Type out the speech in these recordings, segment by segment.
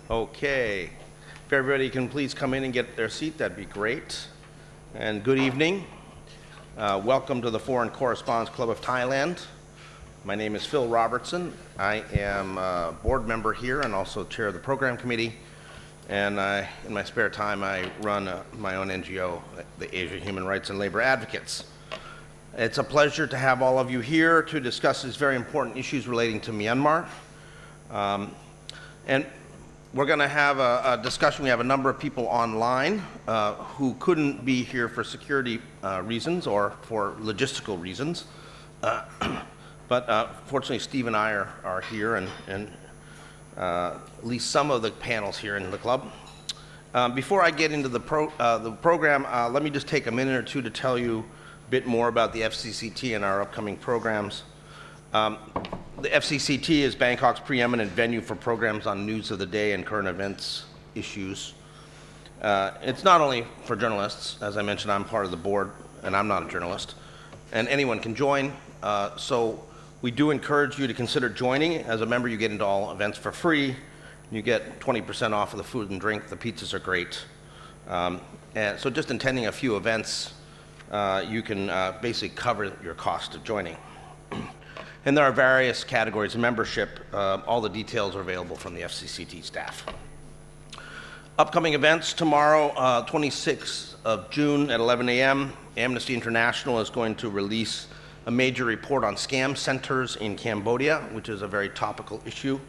Okay. If everybody can please come in and get their seat, that'd be great. And good evening. Welcome to the Foreign Correspondents Club of Thailand. My name is Phil Robertson. I am a board member here and also chair of the program committee. And in my spare time, I run my own NGO, the Asia Human Rights and Labor Advocates. It's a pleasure to have all of you here to discuss these very important issues relating to Myanmar. And we're going to have a discussion. We have a number of people online who couldn't be here for security reasons or for logistical reasons. But fortunately, Steve and I are here, and at least some of the panels here in the club. Before I get into the program, let me just take a minute or two to tell you a bit more about the FCCT and our upcoming programs. The FCCT is Bangkok's preeminent venue for programs on news of the day and current events issues. It's not only for journalists. As I mentioned, I'm part of the board, and I'm not a journalist. And anyone can join. So we do encourage you to consider joining. As a member, you get into all events for free. You get 20% off of the food and drink. The pizzas are great. And so just attending a few events, you can basically cover your cost of joining. And there are various categories of membership. All the details are available from the FCCT staff. Upcoming events tomorrow, 26th of June at 11 a.m., Amnesty International is going to release a major report on scam centers in Cambodia, which is a very topical issue.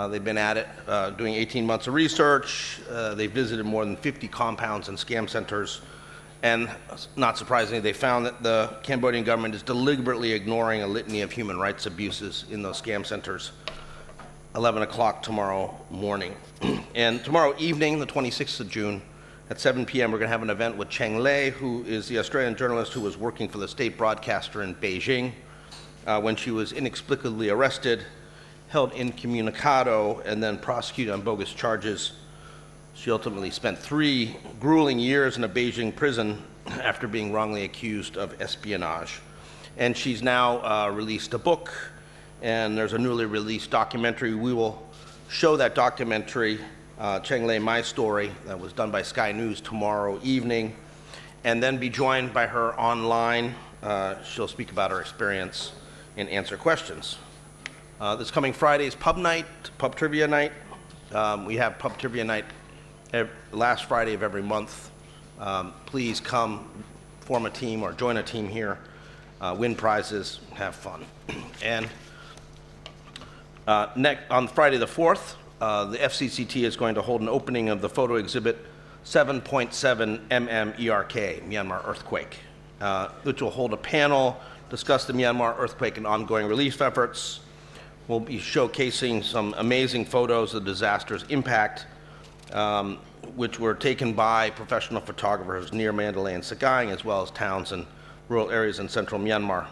They've been at it doing 18 months of research. They visited more than 50 compounds and scam centers. And not surprisingly, they found that the Cambodian government is deliberately ignoring a litany of human rights abuses in those scam centers. 11 o'clock tomorrow morning. And tomorrow evening, the 26th of June, at 7 p.m., we're going to have an event with Cheng Lei, who is the Australian journalist who was working for the state broadcaster in Beijing when she was inexplicably arrested, held incommunicado, and then prosecuted on bogus charges. She ultimately spent 3 grueling years in a Beijing prison after being wrongly accused of espionage. And she's now released a book, and there's a newly released documentary. We will show that documentary, Cheng Lei, My Story, that was done by Sky News tomorrow evening, and then be joined by her online. She'll speak about her experience and answer questions. This coming Friday is pub night, pub trivia night. We have pub trivia night last Friday of every month. Please come form a team or join a team here, win prizes, have fun. And on Friday the 4th, the FCCT is going to hold an opening of the photo exhibit 7.7 MMERK, Myanmar Earthquake, which will hold a panel, discuss the Myanmar earthquake and ongoing relief efforts. We'll be showcasing some amazing photos of the disaster's impact, which were taken by professional photographers near Mandalay and Sagaing, as well as towns and rural areas in central Myanmar.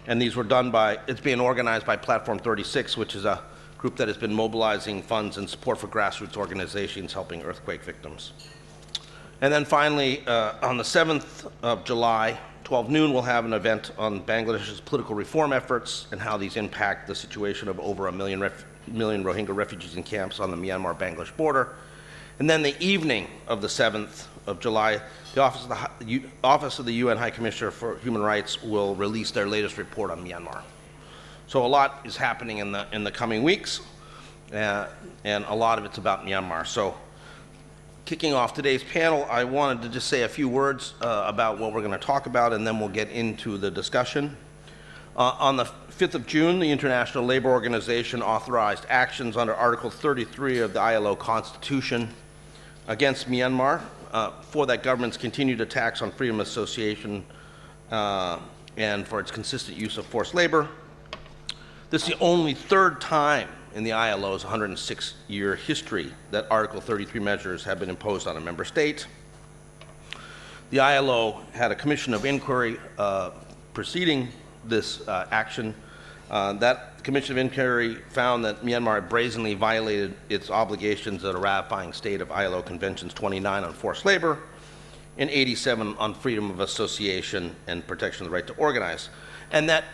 And these were done it's being organized by Platform 36, which is a group that has been mobilizing funds and support for grassroots organizations helping earthquake victims. And then finally, on the 7th of July, 12 noon, we'll have an event on Bangladesh's political reform efforts and how these impact the situation of over a million Rohingya refugees in camps on the Myanmar-Bangladesh border. And then the evening of the 7th of July, the Office of the UN High Commissioner for Human Rights will release their latest report on Myanmar. So a lot is happening in the coming weeks, and a lot of it's about Myanmar. So kicking off today's panel, I wanted to just say a few words about what we're going to talk about, and then we'll get into the discussion. On the 5th of June, the International Labor Organization authorized actions under Article 33 of the ILO Constitution against Myanmar for that government's continued attacks on freedom of association and for its consistent use of forced labor. This is the only 3rd time in the ILO's 106-year history that Article 33 measures have been imposed on a member state. The ILO had a commission of inquiry preceding this action. That commission of inquiry found that Myanmar had brazenly violated its obligations as a ratifying state of ILO Conventions 29 on forced labor and 87 on freedom of association and protection of the right to organize. And that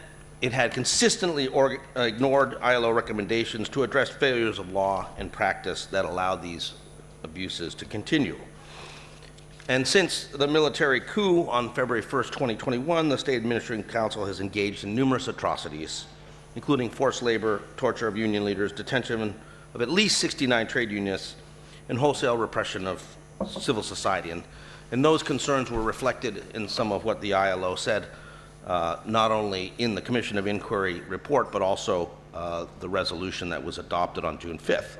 it had consistently ignored ILO recommendations to address failures of law and practice that allowed these abuses to continue. And since the military coup on February 1st, 2021, the State Administrating Council has engaged in numerous atrocities, including forced labor, torture of union leaders, detention of at least 69 trade unionists, and wholesale repression of civil society. And those concerns were reflected in some of what the ILO said, not only in the Commission of Inquiry report, but also the resolution that was adopted on June 5th.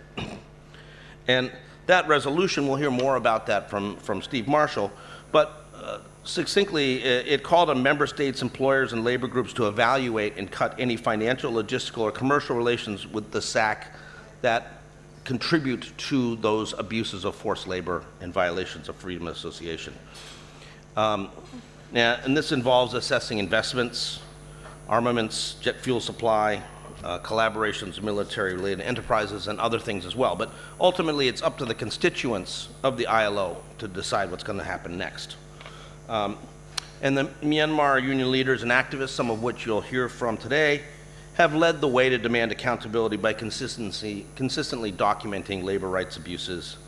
And that resolution, we'll hear more about that from Steve Marshall, but succinctly, it called on member states, employers, and labor groups to evaluate and cut any financial, logistical, or commercial relations with the SAC that contribute to those abuses of forced labor and violations of freedom of association. And this involves assessing investments, armaments, jet fuel supply, collaborations, military-related enterprises, and other things as well. But ultimately, it's up to the constituents of the ILO to decide what's going to happen next. And the Myanmar union leaders and activists, some of which you'll hear from today, have led the way to demand accountability by consistently documenting labor rights abuses,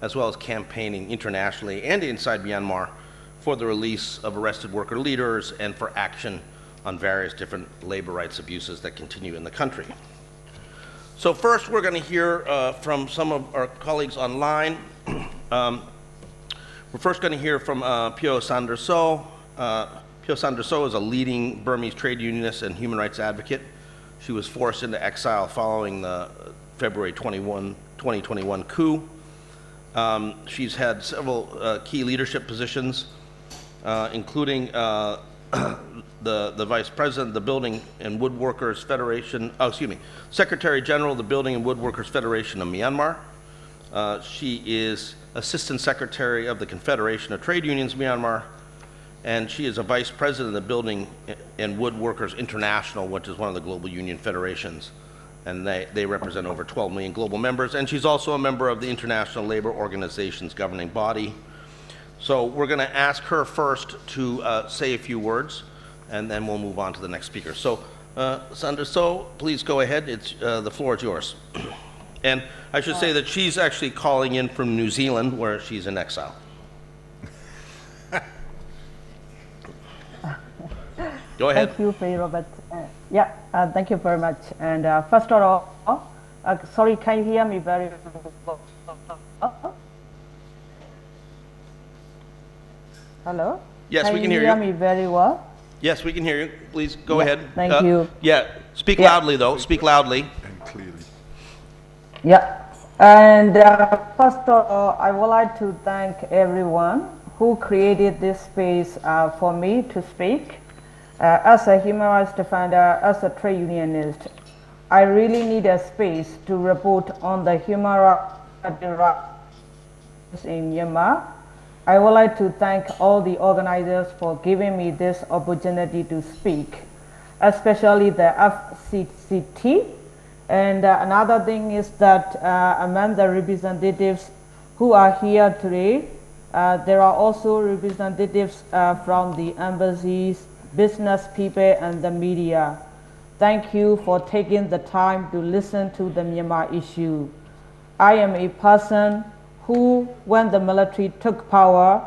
as well as campaigning internationally and inside Myanmar for the release of arrested worker leaders and for action on various different labor rights abuses that continue in the country. So first, we're going to hear from some of our colleagues online. We're first going to hear from Pyo Sander So. Pyo Sander So is a leading Burmese trade unionist and human rights advocate. She was forced into exile following the February 2021 coup. She's had several key leadership positions, including the Vice President of the Building and Woodworkers Federation, Secretary General of the Building and Woodworkers Federation of Myanmar. She is Assistant Secretary of the Confederation of Trade Unions Myanmar, and she is a Vice President of the Building and Woodworkers International, which is one of the global union federations, and they represent over 12 million global members, and she's also a member of the International Labor Organization's governing body. So we're going to ask her first to say a few words, and then we'll move on to the next speaker. So, Sander So, please go ahead. The floor is yours. And I should say that she's actually calling in from New Zealand, where she's in exile. Go ahead. Thank you, Free Robert. Thank you very much. And first of all, sorry, can you hear me very well? Hello? Yes, we can hear you. Can you hear me very well? Yes, we can hear you. Please go ahead. Thank you. Yeah, speak loudly though. Speak loudly. And clearly. Yeah. And first of all, I would like to thank everyone who created this space for me to speak. As a human rights defender, as a trade unionist, I really need a space to report on the human rights in Myanmar. I would like to thank all the organizers for giving me this opportunity to speak, especially the FCCT. And another thing is that among the representatives who are here today, there are also representatives from the embassies, business people, and the media. Thank you for taking the time to listen to the Myanmar issue. I am a person who, when the military took power,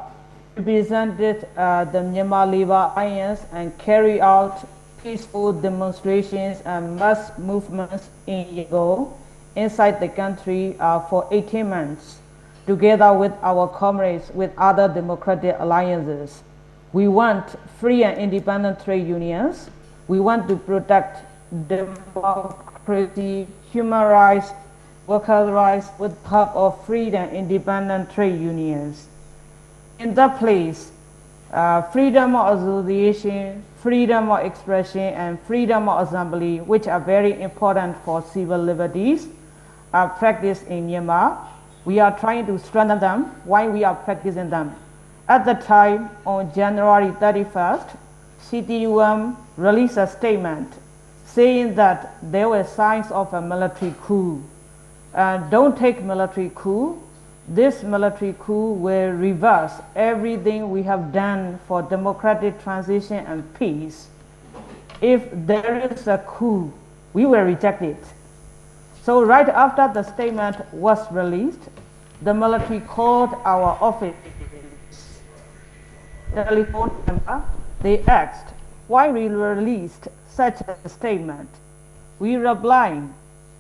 represented the Myanmar Labor Alliance and carried out peaceful demonstrations and mass movements in Yangon inside the country for 18 months, together with our comrades with other democratic alliances. We want free and independent trade unions. We want to protect democracy, human rights, workers' rights with the help of free and independent trade unions. In that place, freedom of association, freedom of expression, and freedom of assembly, which are very important for civil liberties, are practiced in Myanmar. We are trying to strengthen them while we are practicing them. At the time, on January 31st, CTUM released a statement saying that there were signs of a military coup. Don't take military coup. This military coup will reverse everything we have done for democratic transition and peace. if there is a coup, we will reject it. So right after the statement was released, the military called our office, telephone number. They asked why we released such a statement. We replied,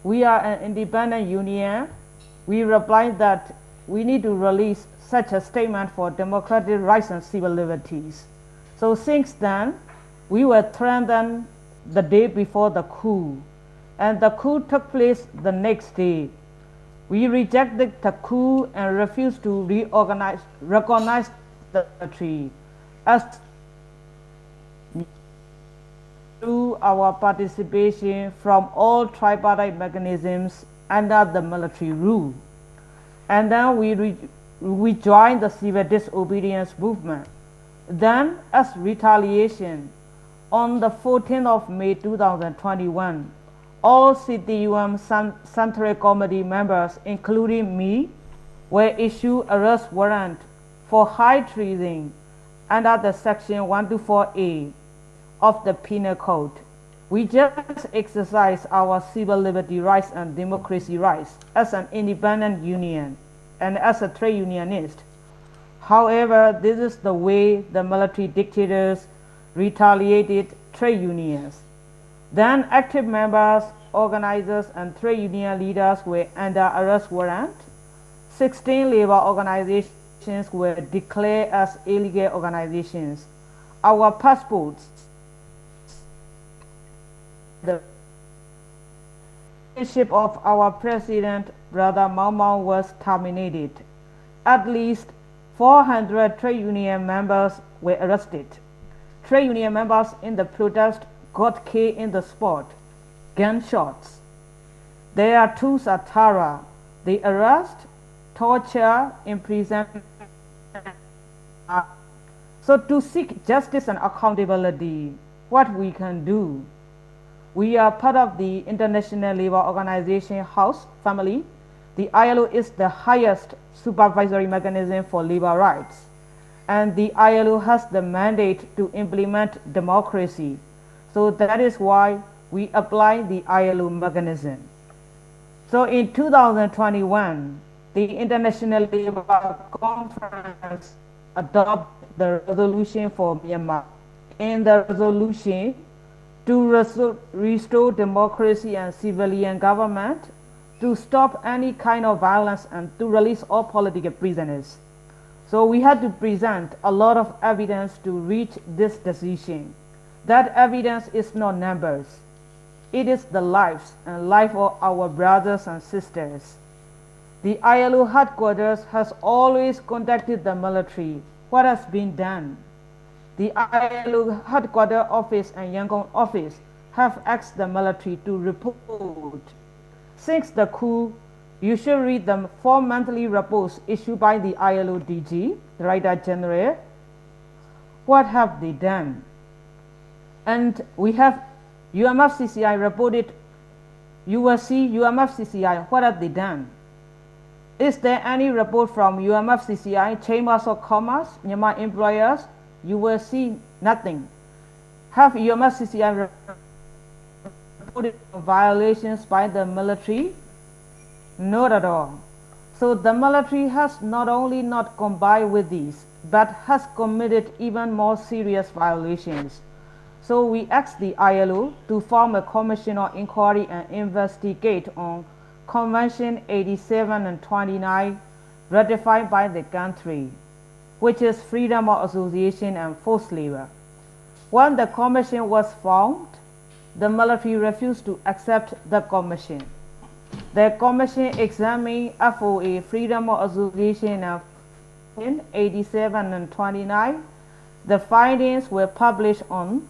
we are an independent union. We replied that we need to release such a statement for democratic rights and civil liberties. So since then, we were threatened the day before the coup, and the coup took place the next day. We rejected the coup and refused to recognize the military as through our participation from all tripartite mechanisms under the military rule. And then we joined the civil disobedience movement. Then, as retaliation, on the 14th of May 2021, all CTUM Central Committee members, including me, were issued arrest warrant for high treason under the Section 124A of the Penal Code. We just exercise our civil liberty rights and democracy rights as an independent union and as a trade unionist. However, this is the way the military dictators retaliated trade unions. Then active members, organizers, and trade union leaders were under arrest warrant. 16 labor organizations were declared as illegal organizations. Our passports, the leadership of our president, Brother Mau was terminated. At least 400 trade union members were arrested. Trade union members in the protest got killed in the spot, gunshots. Their tools are terror. They arrest, torture, imprisonment. So to seek justice and accountability, what we can do? We are part of the International Labour Organization House family. The ILO is the highest supervisory mechanism for labor rights. And the ILO has the mandate to implement democracy. So that is why we apply the ILO mechanism. So in 2021, the International Labour Conference adopted the resolution for Myanmar. In the resolution, to restore democracy and civilian government, to stop any kind of violence, and to release all political prisoners. So we had to present a lot of evidence to reach this decision. That evidence is not numbers. It is the lives and life of our brothers and sisters. The ILO headquarters has always contacted the military. What has been done? The ILO headquarters office and Yangon office have asked the military to report. Since the coup, you should read the 4 monthly reports issued by the ILO DG, Director General. What have they done? And we have UMFCCI reported. You will see UMFCCI. What have they done? Is there any report from UMFCCI, Chambers of Commerce, Myanmar employers? You will see nothing. Have UMFCCI reported violations by the military? Not at all. So the military has not only not complied with these, but has committed even more serious violations. So we asked the ILO to form a commission of inquiry and investigate on Convention 87 and 29 ratified by the country, which is freedom of association and forced labor. When the commission was formed, the military refused to accept the commission. The commission examined FOA, freedom of association, and in 87 and 29. The findings were published on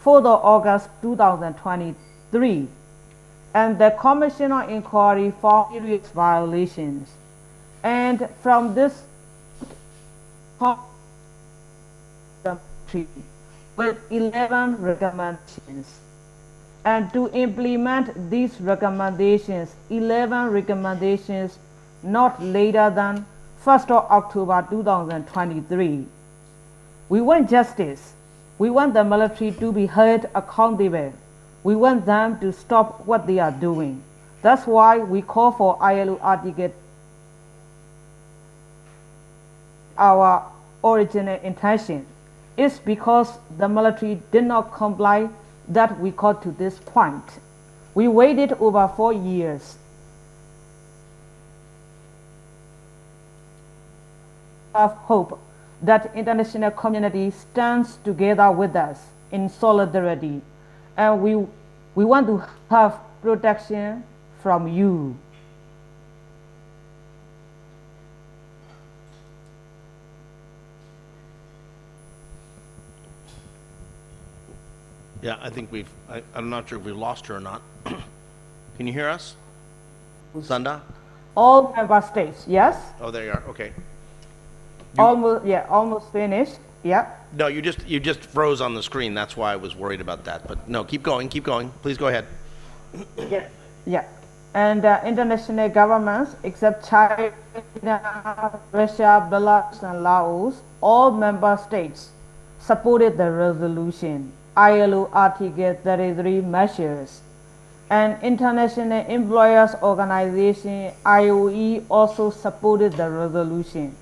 4th of August 2023, and the Commission of Inquiry found serious violations. And from this, with 11 recommendations. And to implement these recommendations, 11 recommendations not later than 1st of October 2023. We want justice. We want the military to be held accountable. We want them to stop what they are doing. That's why we call for ILO Article. Our original intention is because the military did not comply that we got to this point. We waited over 4 years. I have hope that international community stands together with us in solidarity, and we want to have protection from you. Yeah, I think I'm not sure if we lost her or not. Can you hear us? Sanda? All member states, yes? Oh, there you are, okay. Almost finished, yeah. No, you just froze on the screen, that's why I was worried about that, but no, keep going, please go ahead. Yeah. And international governments, except China, Russia, Belarus, and Laos, all member states supported the resolution, ILO Article 33 measures. And International Employers Organization, IOE, also supported the resolution.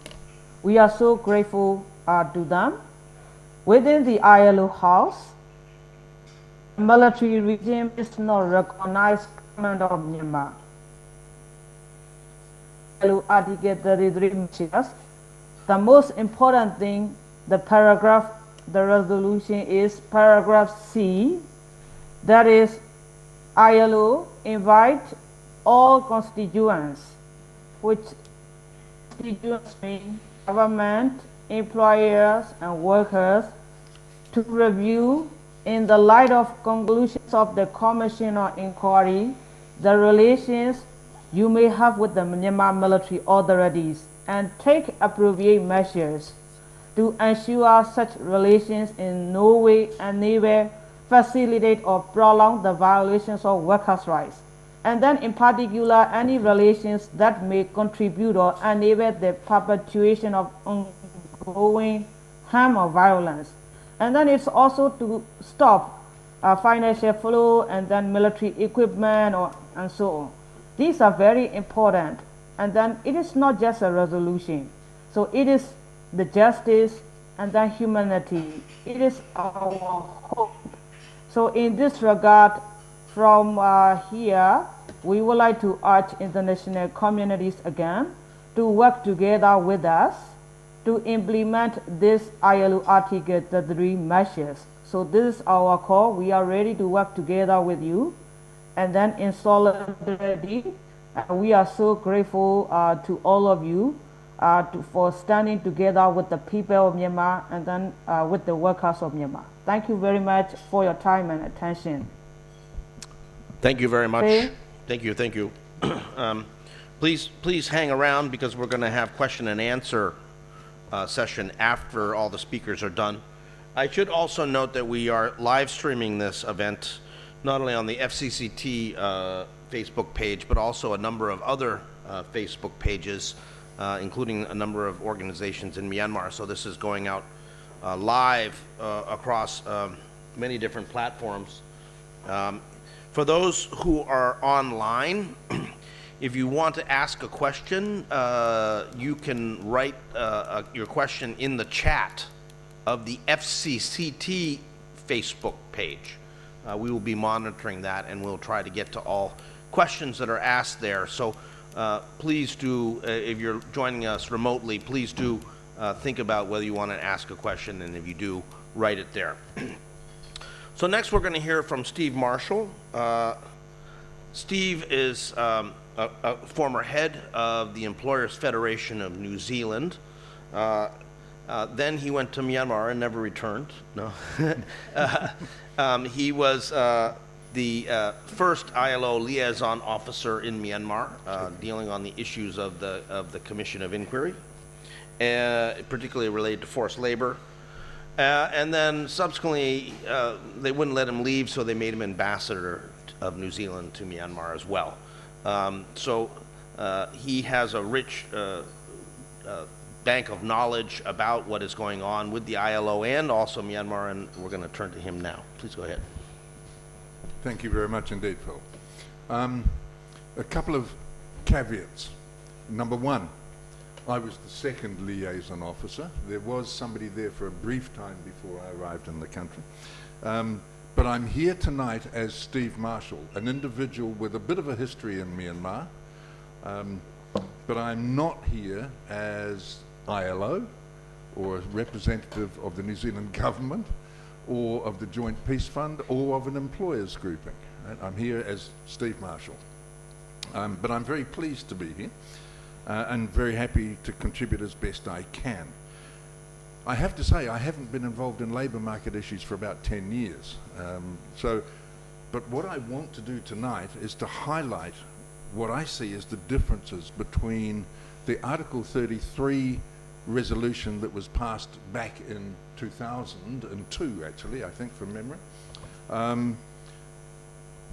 We are so grateful to them. Within the ILO House, the military regime is not recognized government of Myanmar. ILO Article 33 measures. The most important thing, the resolution is paragraph C, that is ILO invite all constituents, which constituents mean government, employers, and workers, to review in the light of conclusions of the Commission on Inquiry the relations you may have with the Myanmar military authorities and take appropriate measures to ensure such relations in no way enable, facilitate, or prolong the violations of workers' rights, and then in particular any relations that may contribute or enable the perpetuation of ongoing harm or violence. And then it's also to stop financial flow and then military equipment and so on. These are very important. And then it is not just a resolution. So it is the justice and then humanity. It is our hope. So in this regard, from here, we would like to urge international communities again to work together with us to implement this ILO Article 33 measures. So this is our call. We are ready to work together with you. And then in solidarity, we are so grateful to all of you for standing together with the people of Myanmar and then with the workers of Myanmar. Thank you very much for your time and attention. Thank you very much. Okay. Thank you. Please hang around because we're going to have question and answer session after all the speakers are done. I should also note that we are live streaming this event not only on the FCCT Facebook page, but also a number of other Facebook pages, including a number of organizations in Myanmar. So this is going out live across many different platforms. For those who are online, if you want to ask a question, you can write your question in the chat of the FCCT Facebook page. We will be monitoring that and we'll try to get to all questions that are asked there. So please do, if you're joining us remotely, please do think about whether you want to ask a question, and if you do, write it there. So next we're going to hear from Steve Marshall. Steve is a former head of the Employers Federation of New Zealand. Then he went to Myanmar and never returned. No. He was the first ILO liaison officer in Myanmar, dealing on the issues of the Commission of Inquiry, particularly related to forced labor. And then subsequently, they wouldn't let him leave, so they made him ambassador of New Zealand to Myanmar as well. So he has a rich bank of knowledge about what is going on with the ILO and also Myanmar, and we're going to turn to him now. Please go ahead. Thank you very much indeed, Phil. A couple of caveats. Number one, I was the second liaison officer. There was somebody there for a brief time before I arrived in the country. But I'm here tonight as Steve Marshall, an individual with a bit of a history in Myanmar. But I'm not here as ILO or a representative of the New Zealand government or of the Joint Peace Fund or of an employers grouping. Right? I'm here as Steve Marshall. But I'm very pleased to be here and very happy to contribute as best I can. I have to say I haven't been involved in labour market issues for about 10 years. But what I want to do tonight is to highlight what I see as the differences between the Article 33 resolution that was passed back in 2002, actually, I think, from memory,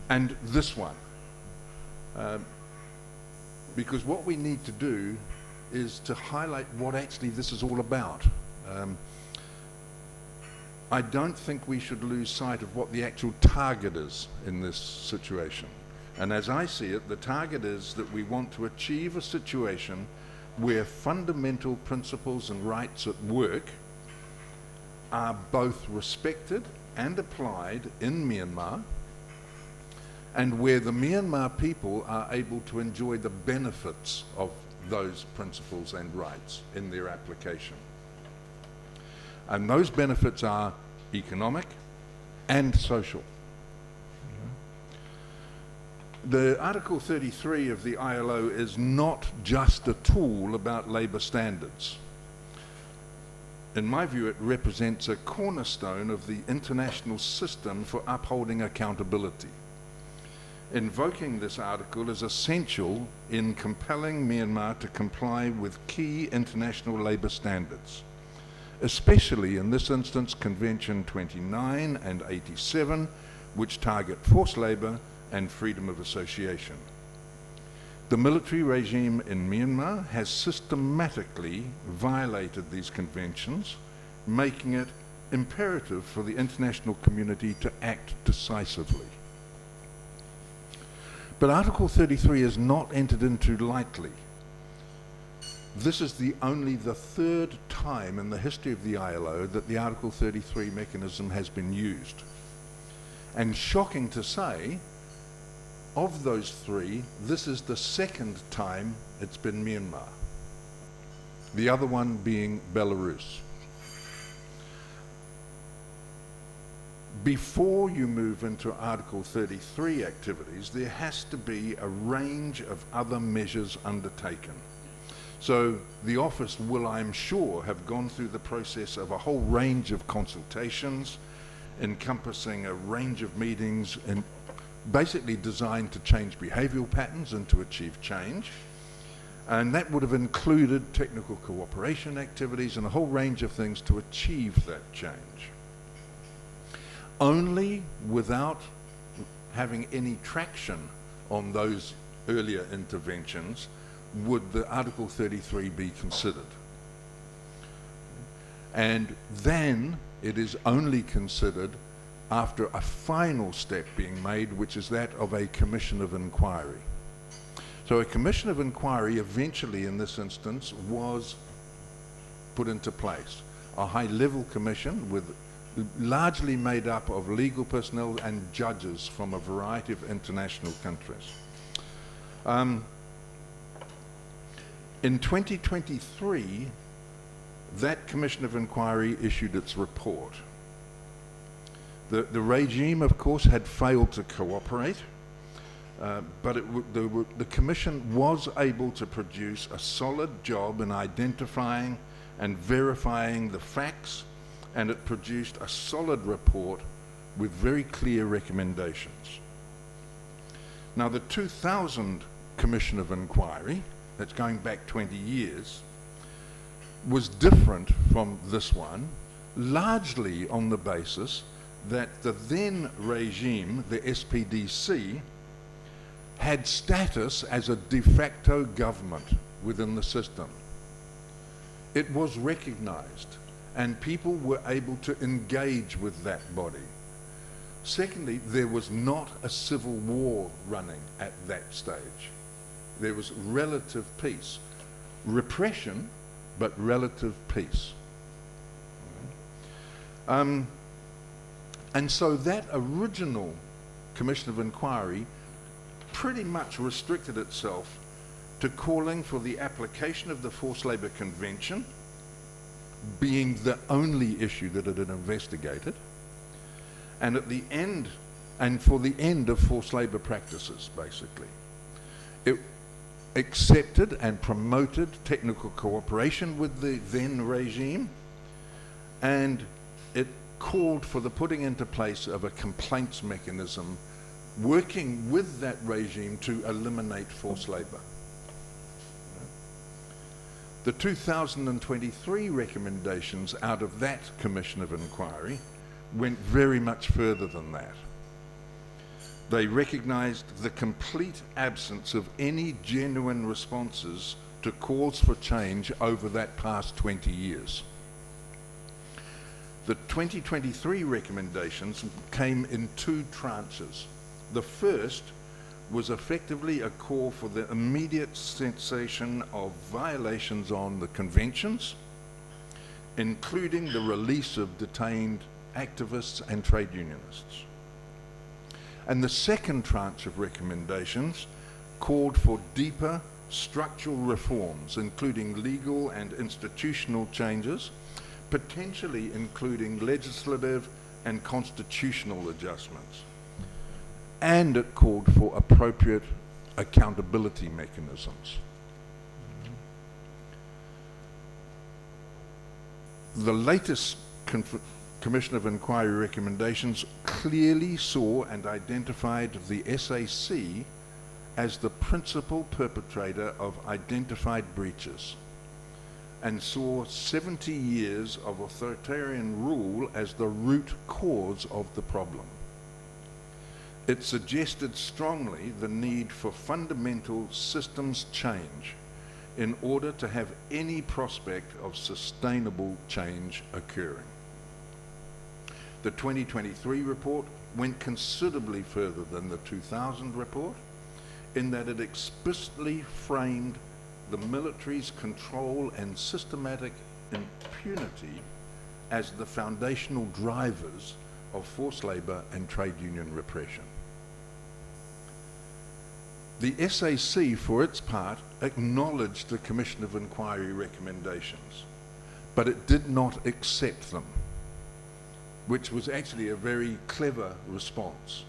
and this one. Because what we need to do is to highlight what actually this is all about. I don't think we should lose sight of what the actual target is in this situation. And as I see it, the target is that we want to achieve a situation where fundamental principles and rights at work are both respected and applied in Myanmar, and where the Myanmar people are able to enjoy the benefits of those principles and rights in their application. And those benefits are economic and social. The Article 33 of the ILO is not just a tool about labour standards. In my view, it represents a cornerstone of the international system for upholding accountability. Invoking this article is essential in compelling Myanmar to comply with key international labour standards, especially in this instance Convention 29 and 87, which target forced labour and freedom of association. The military regime in Myanmar has systematically violated these conventions, making it imperative for the international community to act decisively. But Article 33 is not entered into lightly. This is only the third time in the history of the ILO that the Article 33 mechanism has been used. And shocking to say, of those three, this is the second time it's been Myanmar. The other one being Belarus. Before you move into Article 33 activities, there has to be a range of other measures undertaken. So the office will, I'm sure, have gone through the process of a whole range of consultations, encompassing a range of meetings and basically designed to change behavioural patterns and to achieve change. And that would have included technical cooperation activities and a whole range of things to achieve that change. Only without having any traction on those earlier interventions would the Article 33 be considered. And then it is only considered after a final step being made, which is that of a commission of inquiry. So a commission of inquiry eventually in this instance was put into place. A high-level commission with largely made up of legal personnel and judges from a variety of international countries. In 2023, that Commission of Inquiry issued its report. The regime, of course, had failed to cooperate, but the Commission was able to produce a solid job in identifying and verifying the facts, and it produced a solid report with very clear recommendations. Now, the 2000 Commission of Inquiry, that's going back 20 years, was different from this one, largely on the basis that the then regime, the SPDC, had status as a de facto government within the system. it was recognized and people were able to engage with that body. Secondly, there was not a civil war running at that stage. There was relative peace. Repression, but relative peace. And so that original Commission of Inquiry pretty much restricted itself to calling for the application of the Forced Labour Convention being the only issue that it had investigated, and at the end, and for the end of forced labour practices, basically. It accepted and promoted technical cooperation with the then regime, and it called for the putting into place of a complaints mechanism working with that regime to eliminate forced labour. The 2023 recommendations out of that Commission of Inquiry went very much further than that. They recognised the complete absence of any genuine responses to calls for change over that past 20 years. The 2023 recommendations came in two tranches. The first was effectively a call for the immediate cessation of violations on the conventions, including the release of detained activists and trade unionists. And the second tranche of recommendations called for deeper structural reforms, including legal and institutional changes, potentially including legislative and constitutional adjustments. And it called for appropriate accountability mechanisms. The latest Commission of Inquiry recommendations clearly saw and identified the SAC as the principal perpetrator of identified breaches, and saw 70 years of authoritarian rule as the root cause of the problem. It suggested strongly the need for fundamental systems change in order to have any prospect of sustainable change occurring. The 2023 report went considerably further than the 2000 report in that it explicitly framed the military's control and systematic impunity as the foundational drivers of forced labour and trade union repression. The SAC, for its part, acknowledged the Commission of Inquiry recommendations, but it did not accept them, which was actually a very clever response,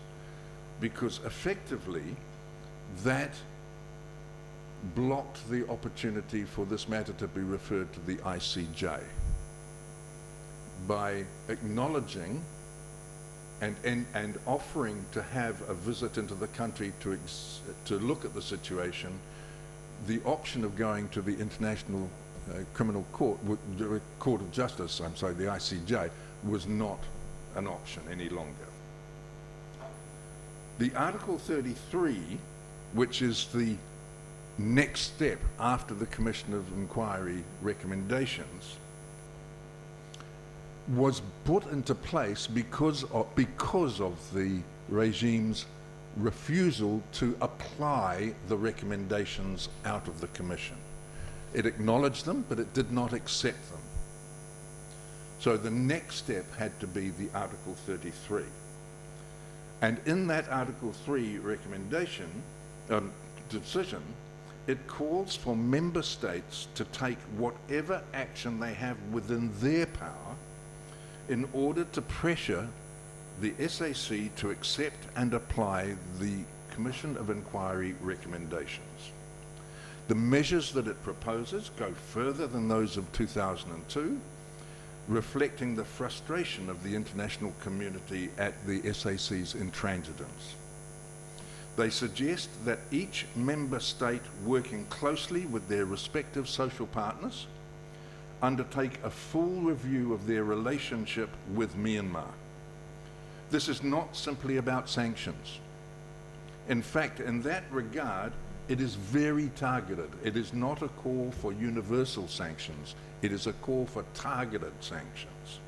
because effectively that blocked the opportunity for this matter to be referred to the ICJ by acknowledging and offering to have a visit into the country to look at the situation. The option of going to the International Criminal Court, the Court of Justice, I'm sorry, the ICJ, was not an option any longer. The Article 33, which is the next step after the Commission of Inquiry recommendations, was put into place because of the regime's refusal to apply the recommendations out of the Commission. It acknowledged them, but it did not accept them. So the next step had to be the Article 33. And in that Article 3 recommendation, decision, it calls for member states to take whatever action they have within their power in order to pressure the SAC to accept and apply the Commission of Inquiry recommendations. The measures that it proposes go further than those of 2002, reflecting the frustration of the international community at the SAC's intransigence. They suggest that each member state, working closely with their respective social partners, undertake a full review of their relationship with Myanmar. This is not simply about sanctions. In fact, in that regard, It is very targeted. It is not a call for universal sanctions. It is a call for targeted sanctions.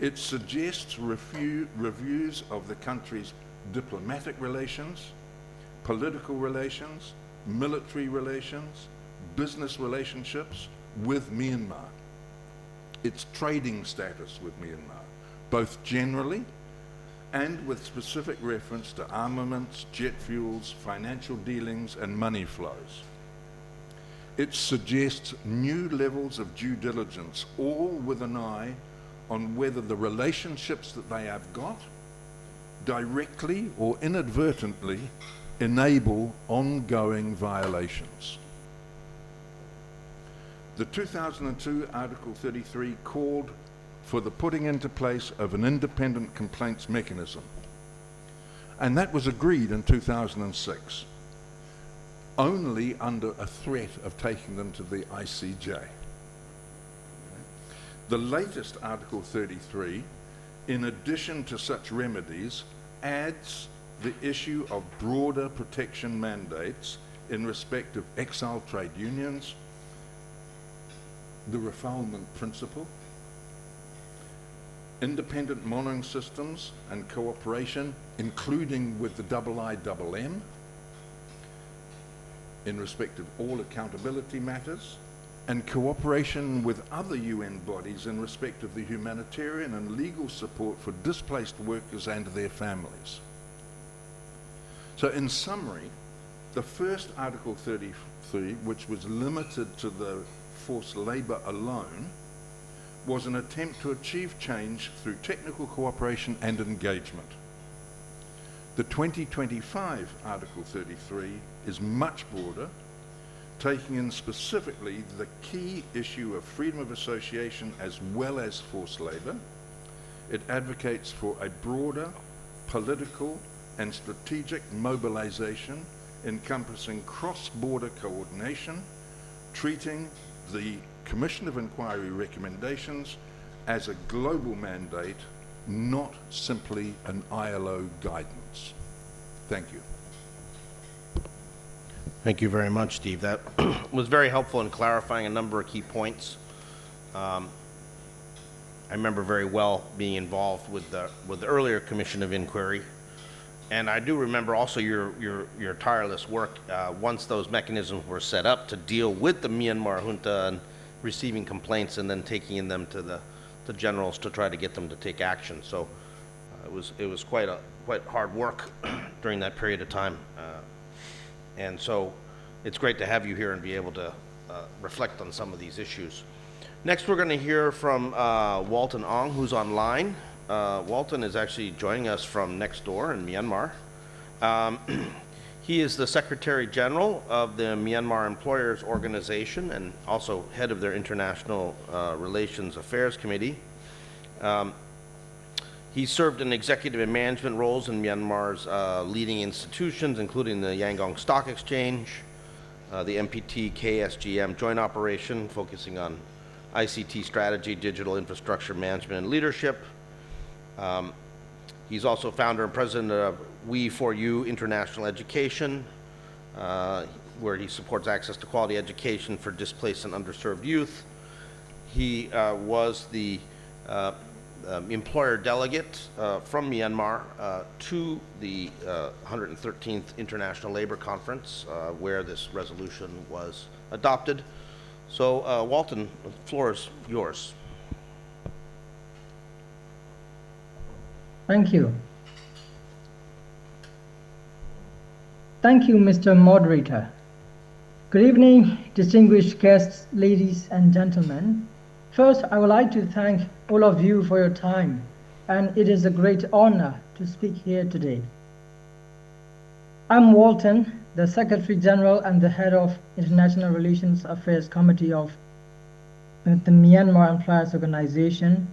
It suggests reviews of the country's diplomatic relations, political relations, military relations, business relationships with Myanmar, its trading status with Myanmar, both generally and with specific reference to armaments, jet fuels, financial dealings, and money flows. It suggests new levels of due diligence, all with an eye on whether the relationships that they have got directly or inadvertently enable ongoing violations. The 2002 Article 33 called for the putting into place of an independent complaints mechanism, and that was agreed in 2006, only under a threat of taking them to the ICJ. The latest Article 33, in addition to such remedies, adds the issue of broader protection mandates in respect of exile trade unions, the refoulement principle, independent monitoring systems and cooperation, including with the IIMM, in respect of all accountability matters, and cooperation with other UN bodies in respect of the humanitarian and legal support for displaced workers and their families. So in summary, the first Article 33, which was limited to the forced labour alone, was an attempt to achieve change through technical cooperation and engagement. The 2025 Article 33 is much broader, taking in specifically the key issue of freedom of association as well as forced labour. It advocates for a broader political and strategic mobilisation encompassing cross-border coordination, treating the Commission of Inquiry recommendations as a global mandate, not simply an ILO guidance. Thank you. Thank you very much, Steve. That was very helpful in clarifying a number of key points. I remember very well being involved with the earlier Commission of Inquiry, and I do remember also your tireless work once those mechanisms were set up to deal with the Myanmar junta and receiving complaints and then taking them to the generals to try to get them to take action. So it was quite hard work during that period of time. And so it's great to have you here and be able to reflect on some of these issues. Next, we're going to hear from Walton Ong, who's online. Walton is actually joining us from next door in Myanmar. He is the Secretary General of the Myanmar Employers Organization and also head of their International Relations Affairs Committee. He served in executive and management roles in Myanmar's leading institutions, including the Yangon Stock Exchange, the MPT KSGM joint operation, focusing on ICT strategy, digital infrastructure management, and leadership. He's also founder and president of We4U International Education, where he supports access to quality education for displaced and underserved youth. He was the employer delegate from Myanmar to the 113th International Labor Conference, where this resolution was adopted. So, Walton, the floor is yours. Thank you. Thank you, Mr. Moderator. Good evening, distinguished guests, ladies and gentlemen. First, I would like to thank all of you for your time, and it is a great honor to speak here today. I'm Walton, the Secretary General and the head of International Relations Affairs Committee of the Myanmar Employers Organization.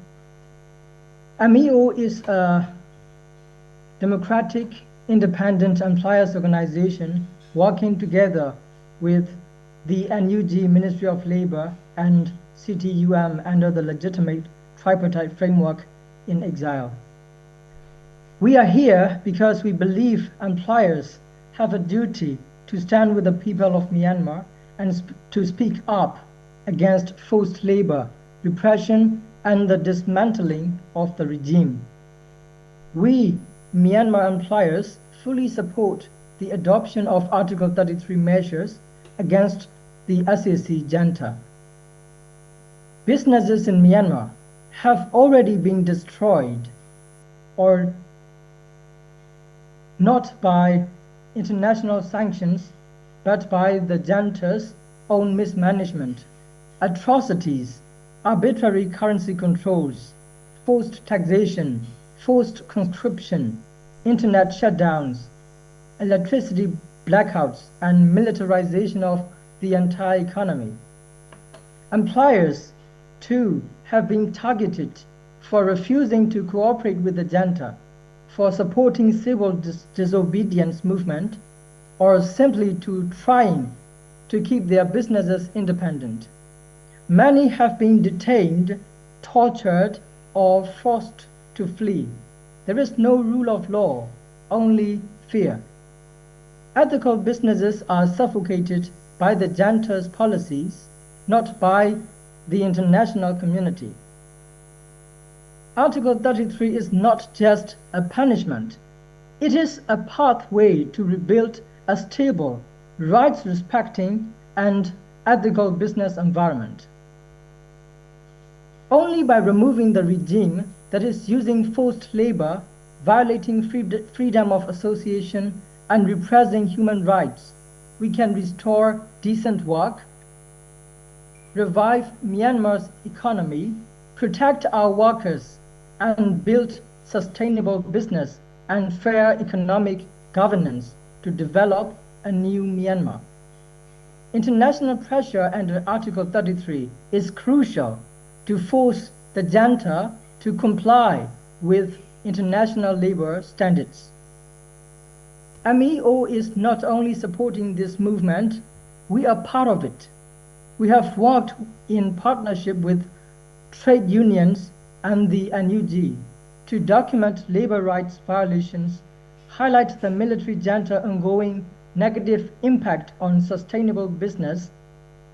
MEO is a democratic, independent employers organization working together with the NUG Ministry of Labor and CTUM under the legitimate tripartite framework in exile. We are here because we believe employers have a duty to stand with the people of Myanmar and to speak up against forced labor, repression, and the dismantling of the regime. We, Myanmar employers, fully support the adoption of Article 33 measures against the SAC junta. Businesses in Myanmar have already been destroyed, or not by international sanctions, but by the junta's own mismanagement, atrocities, arbitrary currency controls, forced taxation, forced conscription, internet shutdowns, electricity blackouts, and militarization of the entire economy. Employers, too, have been targeted for refusing to cooperate with the junta, for supporting civil disobedience movement, or simply to trying to keep their businesses independent. Many have been detained, tortured, or forced to flee. There is no rule of law, only fear. Ethical businesses are suffocated by the junta's policies, not by the international community. Article 33 is not just a punishment. It is a pathway to rebuild a stable, rights-respecting, and ethical business environment. Only by removing the regime that is using forced labor, violating freedom of association, and repressing human rights, we can restore decent work, revive Myanmar's economy, protect our workers, and build sustainable business and fair economic governance to develop a new Myanmar. International pressure under Article 33 is crucial to force the junta to comply with international labor standards. MEO is not only supporting this movement, we are part of it. We have worked in partnership with trade unions and the NUG to document labor rights violations, highlight the military junta ongoing negative impact on sustainable business,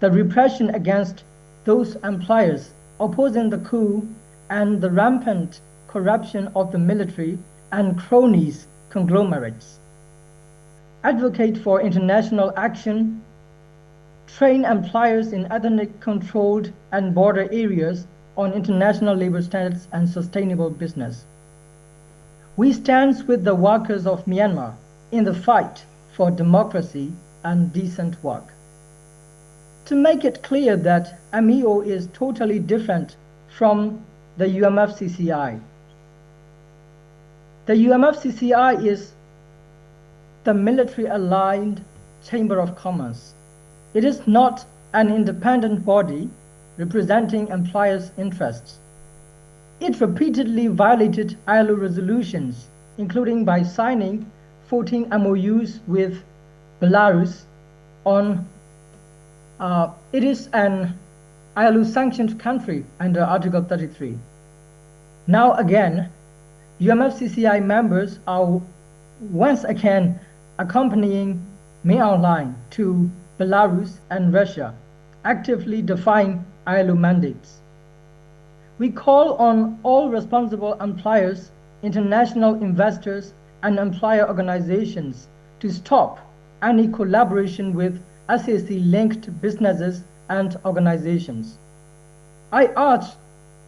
the repression against those employers opposing the coup, and the rampant corruption of the military and cronies conglomerates. Advocate for international action, train employers in ethnic-controlled and border areas on international labor standards and sustainable business. We stand with the workers of Myanmar in the fight for democracy and decent work. To make it clear that MEO is totally different from the UMFCCI. The UMFCCI is the military-aligned Chamber of Commerce. It is not an independent body representing employers' interests. It repeatedly violated ILO resolutions, including by signing 14 MOUs with Belarus on it is an ILO-sanctioned country under Article 33. Now again, UMFCCI members are once again accompanying me online to Belarus and Russia, actively defying ILO mandates. We call on all responsible employers, international investors, and employer organizations to stop any collaboration with SAC-linked businesses and organizations. I urge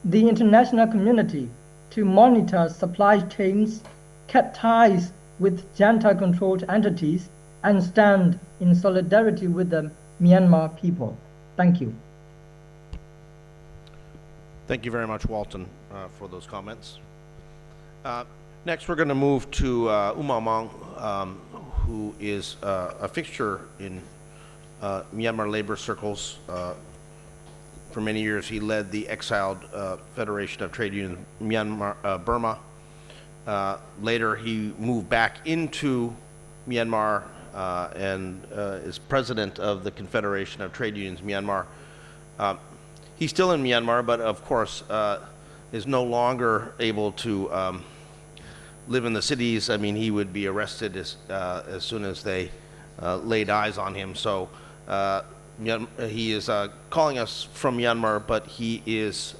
the international community to monitor supply chains, cut ties with junta-controlled entities, and stand in solidarity with the Myanmar people. Thank you. Thank you very much, Walton, for those comments. Next, we're going to move to Umamang, who is a fixture in Myanmar labor circles. For many years, he led the exiled Federation of Trade Unions Myanmar, Burma. Later, he moved back into Myanmar and is president of the Confederation of Trade Unions Myanmar. He's still in Myanmar, but of course is no longer able to live in the cities. I mean, he would be arrested as soon as they laid eyes on him. So he is calling us from Myanmar, but he is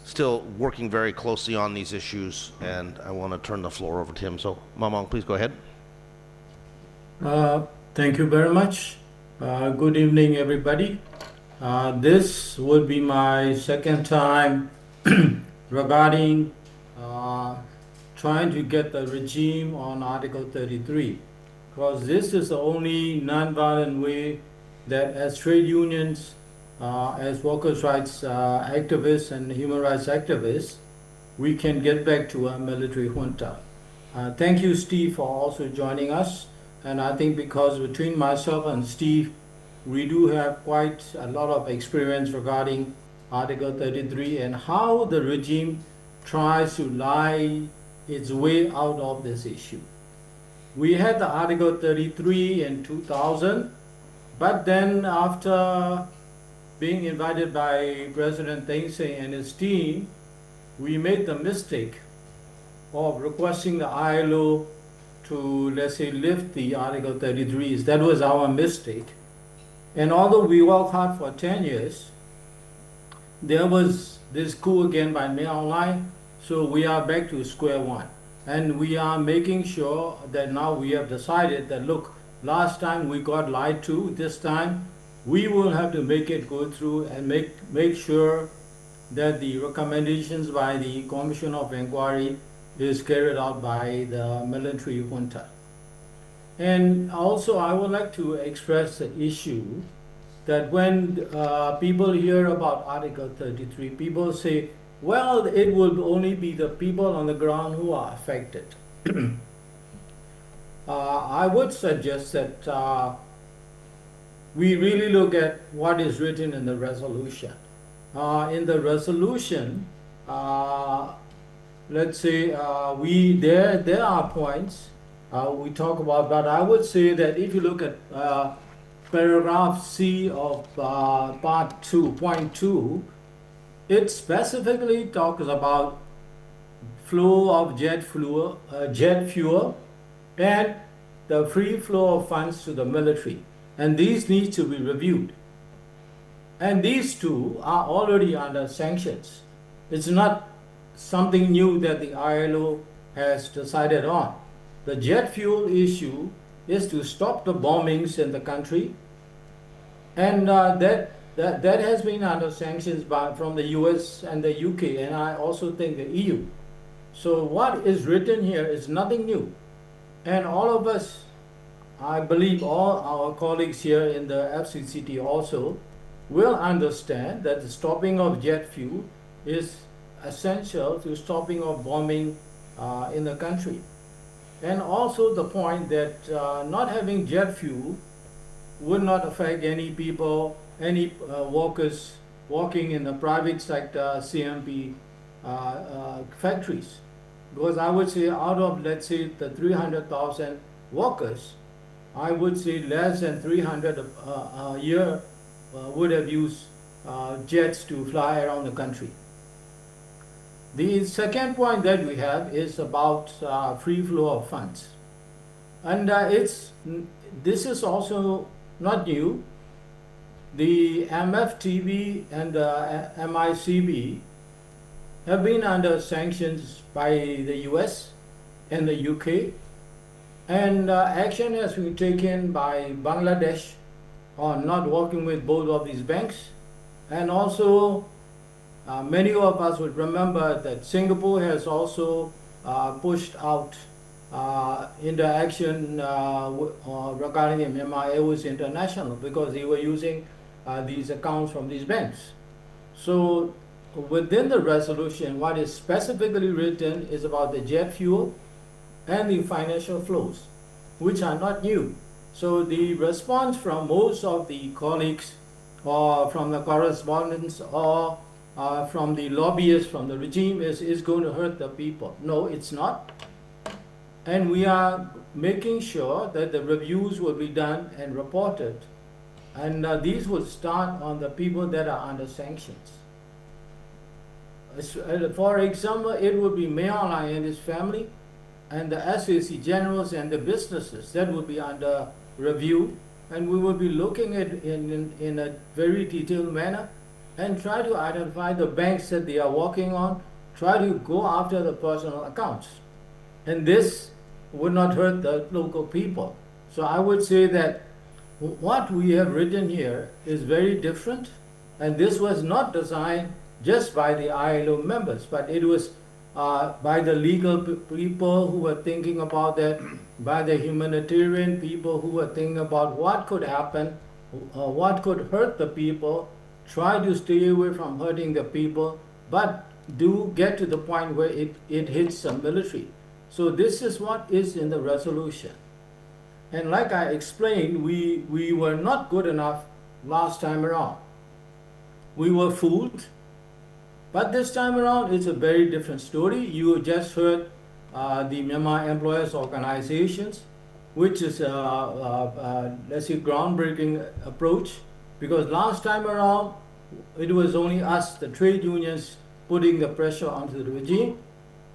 still working very closely on these issues, and I want to turn the floor over to him. So, Mamong, please go ahead. Thank you very much. Good evening, everybody. This will be my second time regarding trying to get the regime on Article 33, because this is the only non-violent way that as trade unions, as workers' rights activists and human rights activists, we can get back to a military junta. Thank you, Steve, for also joining us. And I think because between myself and Steve, we do have quite a lot of experience regarding Article 33 and how the regime tries to lie its way out of this issue. We had the Article 33 in 2000, but then after being invited by President Thein Sein and his team, we made the mistake of requesting the ILO to, let's say, lift the Article 33s. That was our mistake. And although we worked hard for 10 years, there was this coup again by Mayor Online, so we are back to square one. And we are making sure that now we have decided that, look, last time we got lied to, this time we will have to make it go through and make sure that the recommendations by the Commission of Inquiry is carried out by the military junta. And also I would like to express the issue that when people hear about Article 33, people say, well, it will only be the people on the ground who are affected. I would suggest that we really look at what is written in the resolution. In the resolution, let's say there are points we talk about, but I would say that if you look at paragraph C of part 2, point 2, it specifically talks about flow of jet fuel and the free flow of funds to the military. And these need to be reviewed. And these two are already under sanctions. It's not something new that the ILO has decided on. The jet fuel issue is to stop the bombings in the country, and that has been under sanctions from the US and the UK, and I also think the EU. So what is written here is nothing new. And all of us, I believe all our colleagues here in the FCCT also will understand that the stopping of jet fuel is essential to stopping of bombing in the country. And also the point that not having jet fuel would not affect any people, any workers working in the private sector, CMP factories. Because I would say out of, let's say, the 300,000 workers, I would say less than 300 a year would have used jets to fly around the country. The second point that we have is about free flow of funds. And this is also not new. The MFTB and the MICB have been under sanctions by the US and the UK. And action has been taken by Bangladesh on not working with both of these banks. And also, many of us would remember that Singapore has also pushed out into action regarding the Myanmar Airways International because they were using these accounts from these banks. So within the resolution, what is specifically written is about the jet fuel and the financial flows, which are not new. So the response from most of the colleagues or from the correspondents or from the lobbyists from the regime is going to hurt the people. No, it's not. And we are making sure that the reviews will be done and reported. And these will start on the people that are under sanctions. For example, it would be Mayor Lai and his family and the SAC generals and the businesses that would be under review, and we will be looking at in a very detailed manner and try to identify the banks that they are working on, try to go after the personal accounts. And this would not hurt the local people. So I would say that what we have written here is very different, and this was not designed just by the ILO members, but it was by the legal people who were thinking about that, by the humanitarian people who were thinking about what could happen, what could hurt the people, try to stay away from hurting the people, but do get to the point where it hits the military. So this is what is in the resolution. And like I explained, we were not good enough last time around. We were fooled, but this time around it's a very different story. You just heard the Myanmar Employers Organizations, which is let's say groundbreaking approach, because last time around it was only us, the trade unions, putting the pressure onto the regime.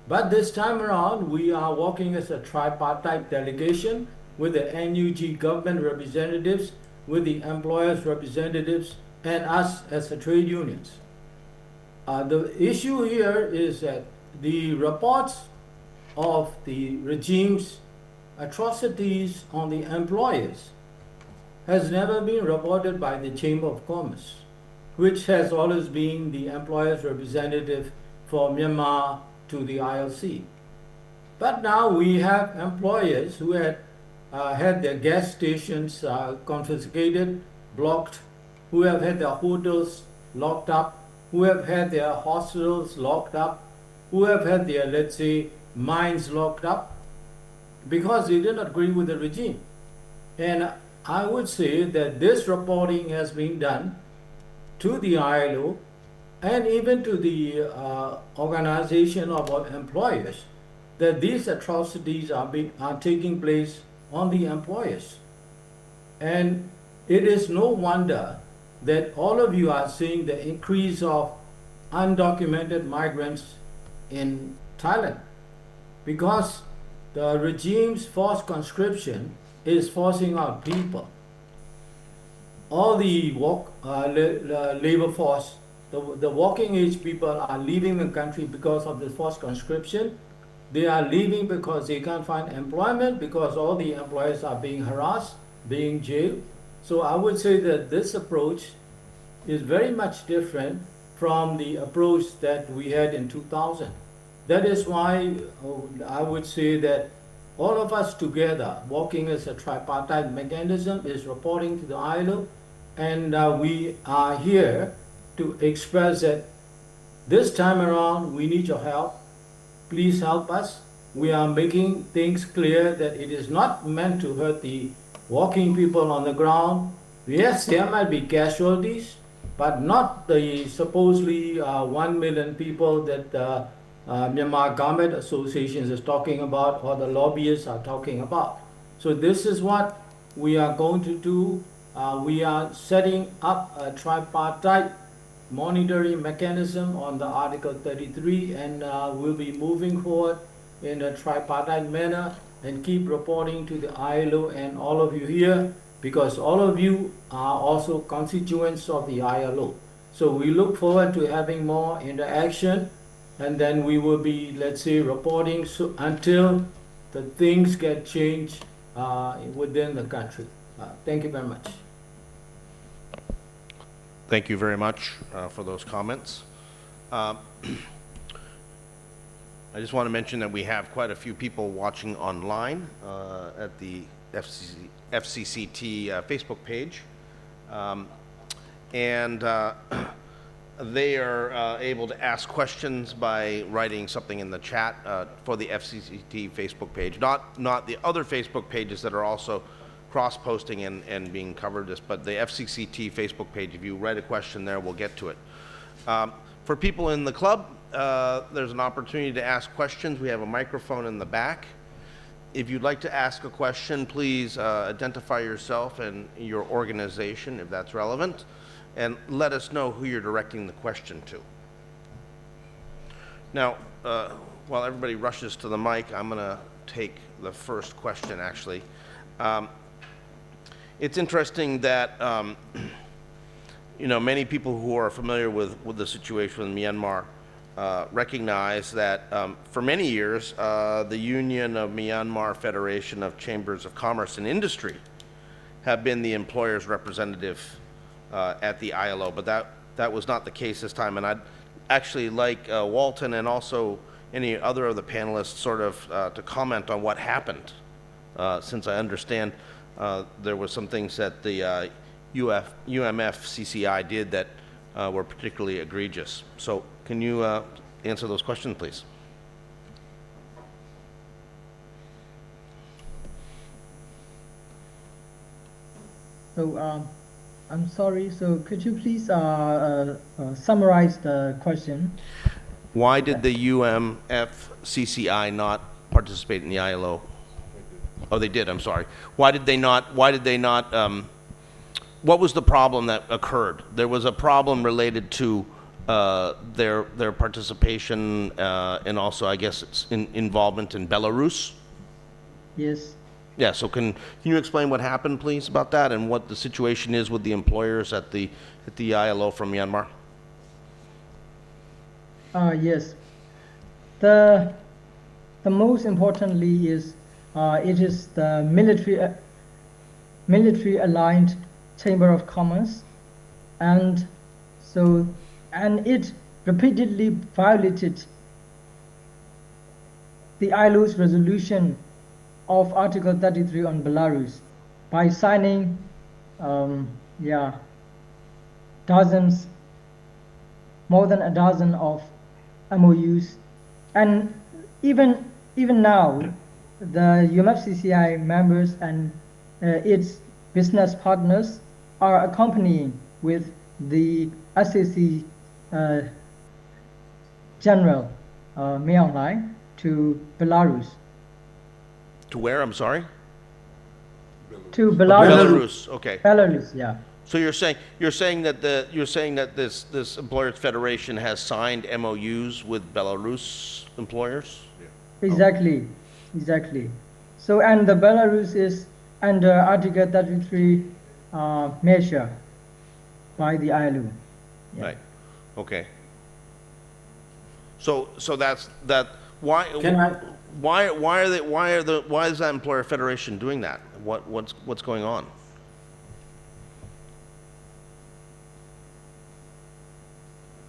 But this time around we are working as a tripartite delegation with the NUG government representatives, with the employers representatives, and us as the trade unions. The issue here is that the reports of the regime's atrocities on the employers has never been reported by the Chamber of Commerce, which has always been the employers' representative for Myanmar to the ILC. But now we have employers who had had their gas stations confiscated, blocked, who have had their hotels locked up, who have had their hospitals locked up, who have had their, let's say, mines locked up, because they did not agree with the regime. And I would say that this reporting has been done to the ILO and even to the organization of our employers, that these atrocities are taking place on the employers. And it is no wonder that all of you are seeing the increase of undocumented migrants in Thailand, because the regime's forced conscription is forcing out people. All the labor force, the working age people are leaving the country because of the forced conscription. They are leaving because they can't find employment, because all the employers are being harassed, being jailed. So I would say that this approach is very much different from the approach that we had in 2000. That is why I would say that all of us together, working as a tripartite mechanism, is reporting to the ILO, and we are here to express that this time around we need your help. Please help us. We are making things clear that it is not meant to hurt the working people on the ground. Yes, there might be casualties, but not the supposedly 1 million people that Myanmar Garment Associations is talking about, or the lobbyists are talking about. So this is what we are going to do. We are setting up a tripartite monitoring mechanism on the Article 33, and we'll be moving forward in a tripartite manner and keep reporting to the ILO and all of you here, because all of you are also constituents of the ILO. So we look forward to having more interaction, and then we will be, let's say, reporting until the things get changed within the country. Thank you very much. Thank you very much for those comments. I just want to mention that we have quite a few people watching online at the FCCT Facebook page. And they are able to ask questions by writing something in the chat for the FCCT Facebook page, not the other Facebook pages that are also cross-posting and being covered this, but the FCCT Facebook page. If you write a question there, we'll get to it. For people in the club, there's an opportunity to ask questions. We have a microphone in the back. If you'd like to ask a question, please identify yourself and your organization, if that's relevant, and let us know who you're directing the question to. Now, while everybody rushes to the mic, I'm going to take the first question, actually. It's interesting that, many people who are familiar with the situation in Myanmar recognize that for many years, the Union of Myanmar Federation of Chambers of Commerce and Industry have been the employer's representative at the ILO, but that was not the case this time. And I'd actually like Walton and also any other of the panelists sort of to comment on what happened, since I understand there were some things that the UMFCCI did that were particularly egregious. So can you answer those questions, please? So I'm sorry. So could you please summarize the question? Why did the UMFCCI not participate in the ILO? Oh, they did. I'm sorry. Why did they not? What was the problem that occurred? There was a problem related to their participation and also, I guess, it's involvement in Belarus. Yes. Yeah. So can you explain what happened, please, about that, and what the situation is with the employers at the ILO from Myanmar? Yes. The most importantly is it is the military aligned Chamber of Commerce, and it repeatedly violated the ILO's resolution of Article 33 on Belarus by signing more than a dozen of MOUs, and even now the UMFCCI members and its business partners are accompanying with the SAC General Myung Lai to Belarus. To where? I'm sorry. To Belarus. Belarus. Okay. Belarus, yeah. So you're saying that this employers federation has signed MOUs with Belarus employers? Yeah. Exactly. So, and the Belarus is under Article 33 measure by the ILO. Yeah. Right. Okay. So that's that. Why? Can I? Why is that employer federation doing that? What's going on?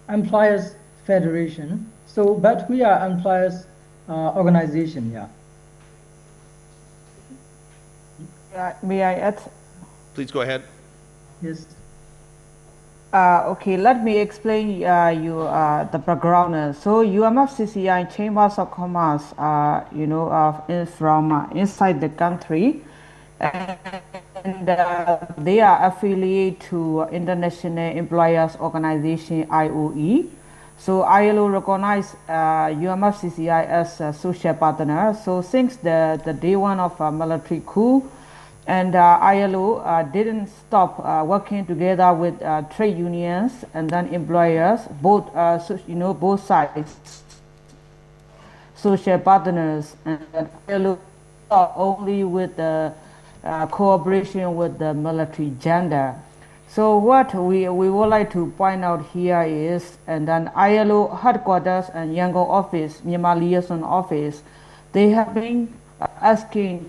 Employers federation. So, but we are employers organization. Yeah. May I add? Please go ahead. Yes. Okay, let me explain you the background. So UMFCCI Chambers of Commerce, is from inside the country, and they are affiliated to International Employers Organization (IOE). So ILO recognized UMFCCI as a social partner. So since the day one of military coup, and ILO didn't stop working together with trade unions and then employers, both both sides, social partners, and ILO only with the cooperation with the military junta. So what we would like to point out here is, and then ILO headquarters and Yangon office, Myanmar liaison office, they have been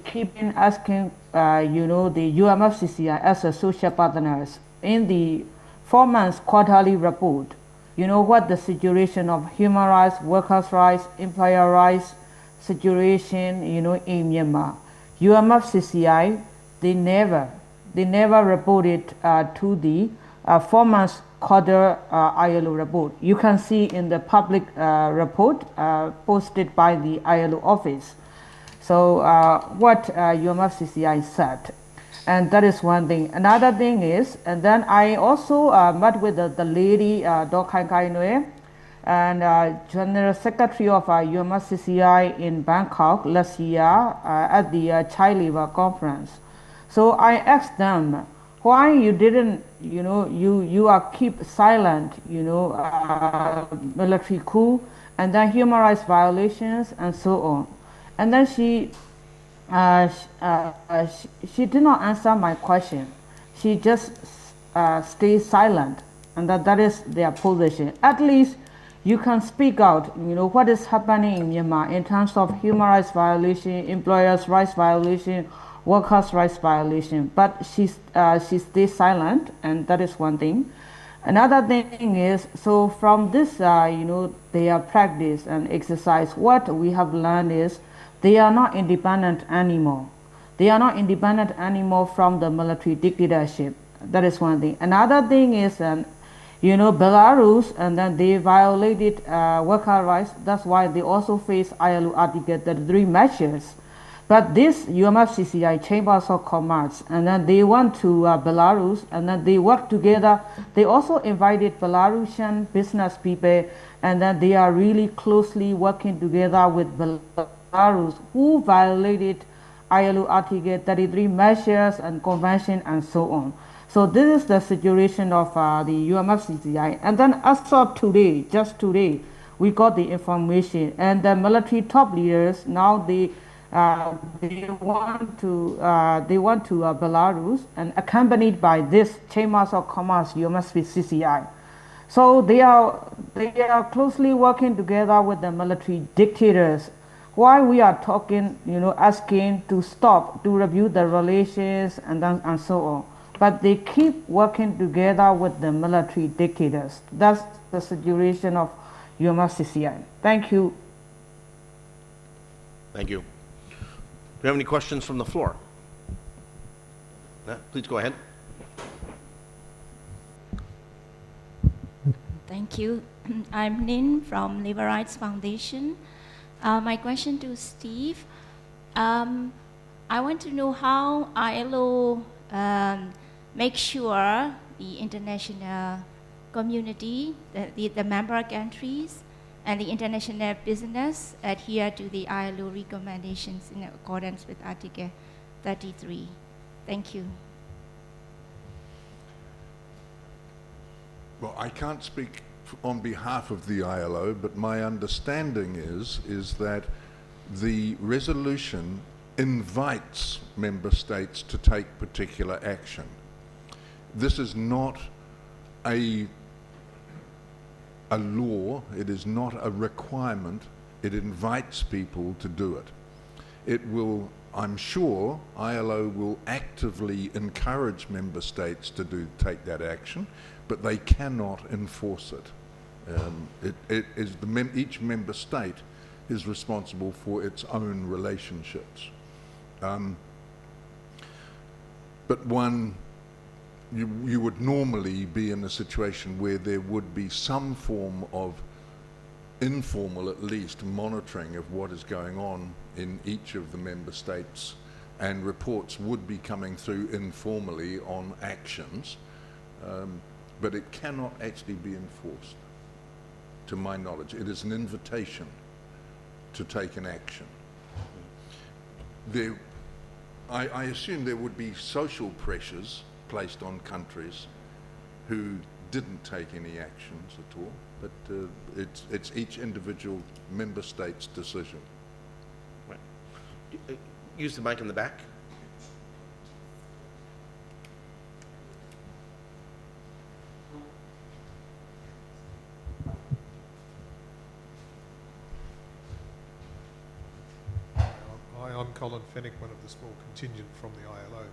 keeping asking the UMFCCI as a social partners in the 4 months quarterly report. You know what the situation of human rights, workers' rights, employer rights situation, in Myanmar. UMFCCI, they never reported to the 4 months quarter ILO report. You can see in the public report posted by the ILO office. So what UMFCCI said, and that is one thing. Another thing is, and then I also met with the lady Do Khai Khai Nue, and General Secretary of UMFCCI in Bangkok last year at the Child Labor Conference. So I asked them, why you didn't, you are keep silent, military coup, and then human rights violations and so on. And then she She did not answer my question. She just stays silent, and that is their position. At least you can speak out, what is happening in Myanmar in terms of human rights violation, employers' rights violation, workers' rights violation. But she stays silent, and that is one thing. Another thing is, so from this, their practice and exercise, what we have learned is they are not independent anymore. They are not independent anymore from the military dictatorship. That is one thing. Another thing is, Belarus, and then they violated worker rights. That's why they also face ILO Article 33 measures. But this UMFCCI Chambers of Commerce, and then they went to Belarus, and then they worked together. They also invited Belarusian business people, and then they are really closely working together with Belarus, who violated ILO Article 33 measures and convention and so on. So this is the situation of the UMFCCI. And then as of today, just today, we got the information, and the military top leaders now they went to Belarus and accompanied by this Chambers of Commerce UMFCCI. So they are closely working together with the military dictators. Why we are talking, asking to stop, to review the relations and so on. But they keep working together with the military dictators. That's the situation of UMFCCI. Thank you. Thank you. Do you have any questions from the floor? Please go ahead. Thank you. I'm Nin from Labor Rights Foundation. My question to Steve. I want to know how ILO make sure the international community, the member countries, and the international business adhere to the ILO recommendations in accordance with Article 33. Thank you. Well, I can't speak on behalf of the ILO, but my understanding is that the resolution invites member states to take particular action. This is not a law, it is not a requirement, it invites people to do it. It will, I'm sure, ILO will actively encourage member states to take that action, but they cannot enforce it. Each member state is responsible for its own relationships. But you would normally be in a situation where there would be some form of informal, at least, monitoring of what is going on in each of the member states, and reports would be coming through informally on actions, but it cannot actually be enforced, to my knowledge. It is an invitation to take an action. I assume there would be social pressures placed on countries who didn't take any actions at all, but it's each individual member state's decision. Right. Use the mic in the back. Hi, I'm Colin Fennick, one of the small contingent from the ILO.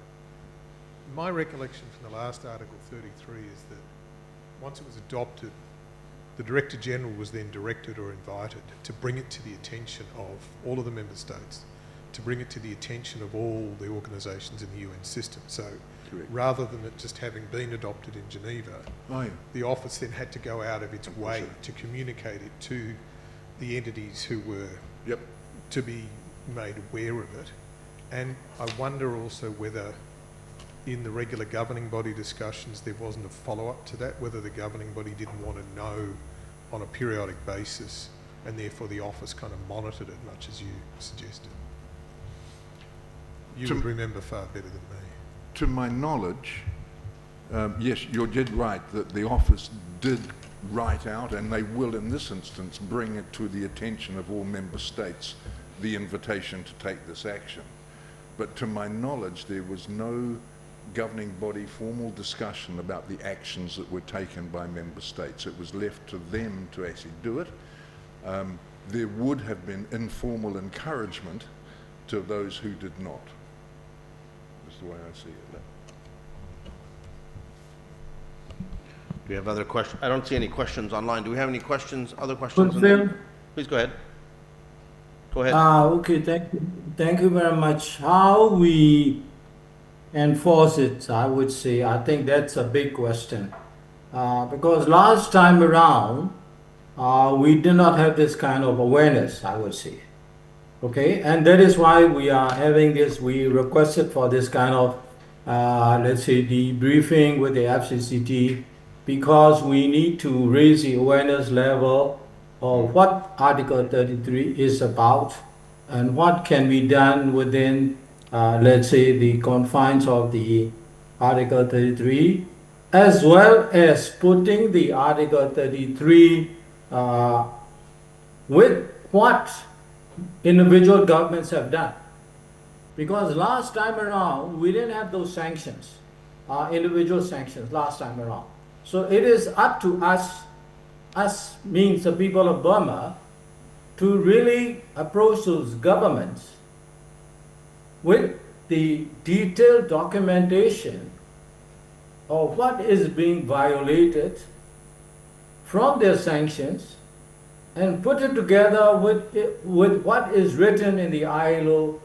My recollection from the last Article 33 is that once it was adopted, the Director General was then directed or invited to bring it to the attention of all of the member states, to bring it to the attention of all the organisations in the UN system. So Correct. Rather than it just having been adopted in Geneva, the office then had to go out of its way to communicate it to the entities who were to be made aware of it. And I wonder also whether in the regular governing body discussions there wasn't a follow-up to that, whether the governing body didn't want to know on a periodic basis, and therefore the office kind of monitored it much as you suggested. You would remember far better than me. To my knowledge, yes, you're dead right that the office did write out, and they will in this instance bring it to the attention of all member states, the invitation to take this action. But to my knowledge, there was no governing body formal discussion about the actions that were taken by member states. It was left to them to actually do it. There would have been informal encouragement to those who did not. That's the way I see it. Do we have other questions? I don't see any questions online. Do we have any questions, other questions? Phil? Please go ahead. Go ahead. Okay, thank you very much. How we enforce it, I would say, I think that's a big question. Because last time around, we did not have this kind of awareness, I would say. Okay, and that is why we are having this, we requested for this kind of, let's say, debriefing with the FCCT, because we need to raise the awareness level of what Article 33 is about and what can be done within, let's say, the confines of the Article 33, as well as putting the Article 33 with what individual governments have done. Because last time around, we didn't have those sanctions, individual sanctions last time around. So it is up to us means the people of Burma, to really approach those governments with the detailed documentation of what is being violated from their sanctions, and put it together with what is written in the ILO,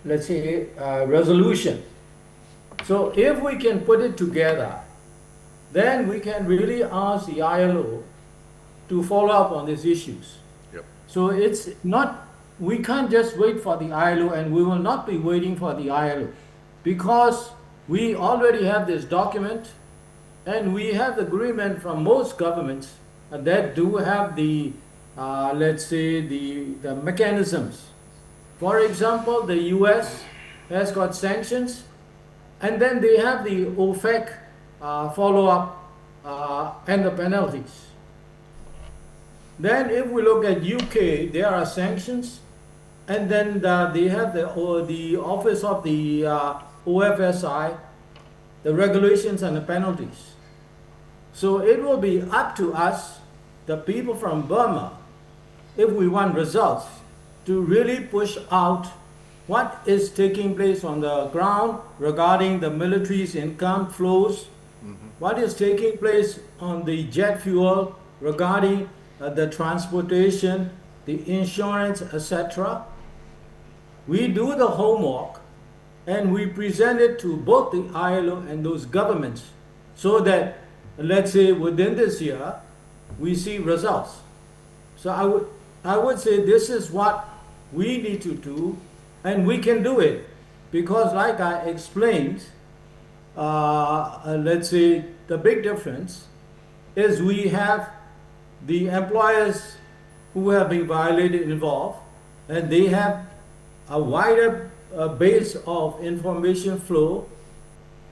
let's say, resolution. So if we can put it together, then we can really ask the ILO to follow up on these issues. Yep. So it's not, we can't just wait for the ILO, and we will not be waiting for the ILO, because we already have this document, and we have agreement from most governments that do have the, let's say, the mechanisms. For example, the US has got sanctions, and then they have the OFAC follow-up and the penalties. Then if we look at UK, there are sanctions, and then they have the Office of the OFSI, the regulations and the penalties. So it will be up to us, the people from Burma, if we want results, to really push out what is taking place on the ground regarding the military's income flows, what is taking place on the jet fuel regarding the transportation, the insurance, etc. We do the homework, and we present it to both the ILO and those governments, so that, let's say, within this year, we see results. So I would say this is what we need to do, and we can do it, because like I explained, let's say the big difference is we have the employers who have been violated involved, and they have a wider base of information flow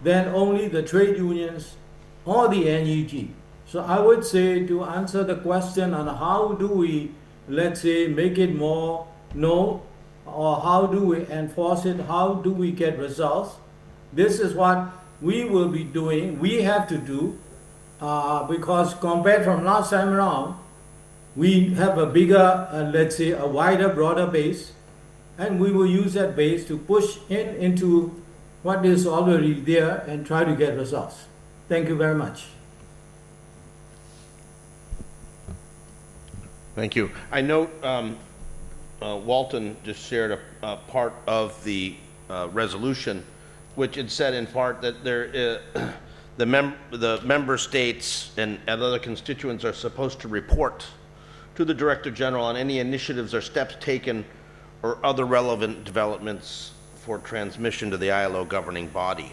than only the trade unions or the NUG. So I would say, to answer the question on how do we, let's say, make it more known, or how do we enforce it, how do we get results, this is what we will be doing, we have to do, because compared from last time around, we have a bigger, let's say, a wider, broader base, and we will use that base to push into what is already there and try to get results. Thank you very much. Thank you. I note Walton just shared a part of the resolution, which it said in part that the member states and other constituents are supposed to report to the Director General on any initiatives or steps taken or other relevant developments for transmission to the ILO governing body.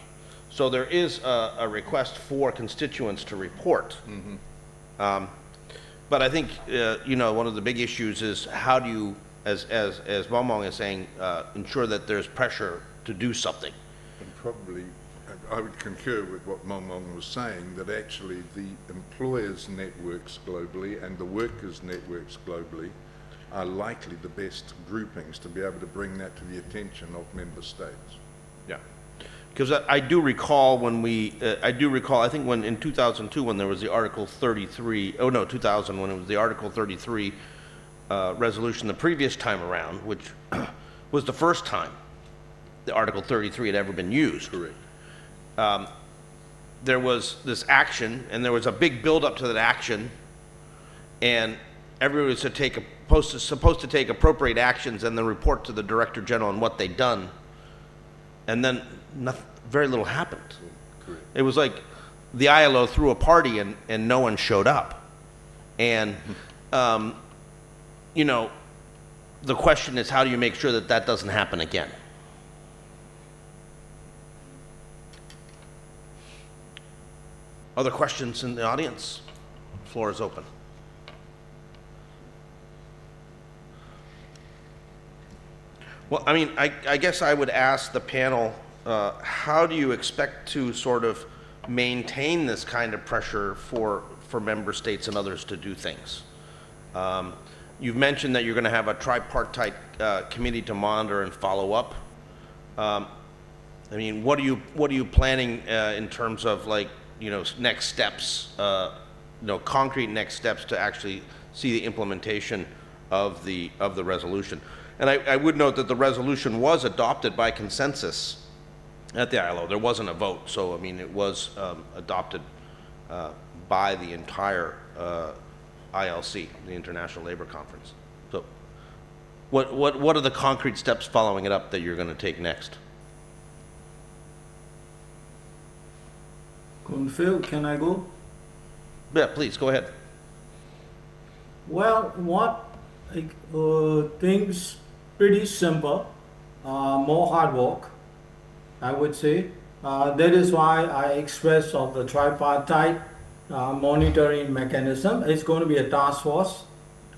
So there is a request for constituents to report. But I think, you know, one of the big issues is how do you, as Momong is saying, ensure that there's pressure to do something. And probably, I would concur with what Momong was saying, that actually the employers' networks globally and the workers' networks globally are likely the best groupings to be able to bring that to the attention of member states. Yeah. Because I do recall when I think when in 2002 when there was the Article 33, 2000 when it was the Article 33 resolution the previous time around, which was the first time the Article 33 had ever been used. Correct. There was this action, and there was a big build-up to that action, and everybody was supposed to take appropriate actions and then report to the Director General on what they'd done, and then very little happened. Correct. It was like the ILO threw a party and no one showed up. And, you know, the question is, how do you make sure that that doesn't happen again? Other questions in the audience? Floor is open. Well, I mean, I guess I would ask the panel, how do you expect to sort of maintain this kind of pressure for member states and others to do things? You've mentioned that you're going to have a tripartite committee to monitor and follow up. I mean, what are you planning in terms of, like, you know, next steps, you know, concrete next steps to actually see the implementation of the resolution? And I would note that the resolution was adopted by consensus at the ILO. There wasn't a vote, so I mean, it was adopted by the entire ILC, the International Labor Conference. So, what are the concrete steps following it up that you're going to take next? Phil, can I go? Yeah, please go ahead. Well, things pretty simple, more hard work, I would say. That is why I expressed of the tripartite monitoring mechanism. It's going to be a task force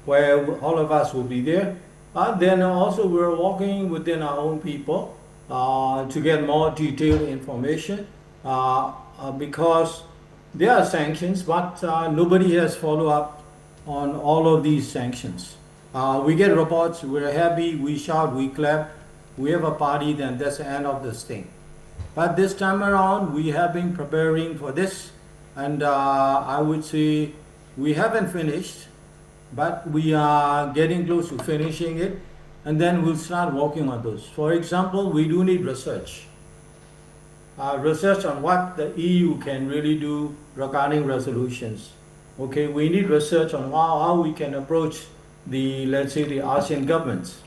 where all of us will be there. Then also we're working within our own people to get more detailed information because there are sanctions, but nobody has followed up on all of these sanctions. We get reports, we're happy, we shout, we clap, we have a party, then that's the end of this thing. But this time around, we have been preparing for this, and I would say we haven't finished, but we are getting close to finishing it, and then we'll start working on those. For example, we do need research. Research on what the EU can really do regarding resolutions. Okay, we need research on how we can approach let's say the ASEAN governments.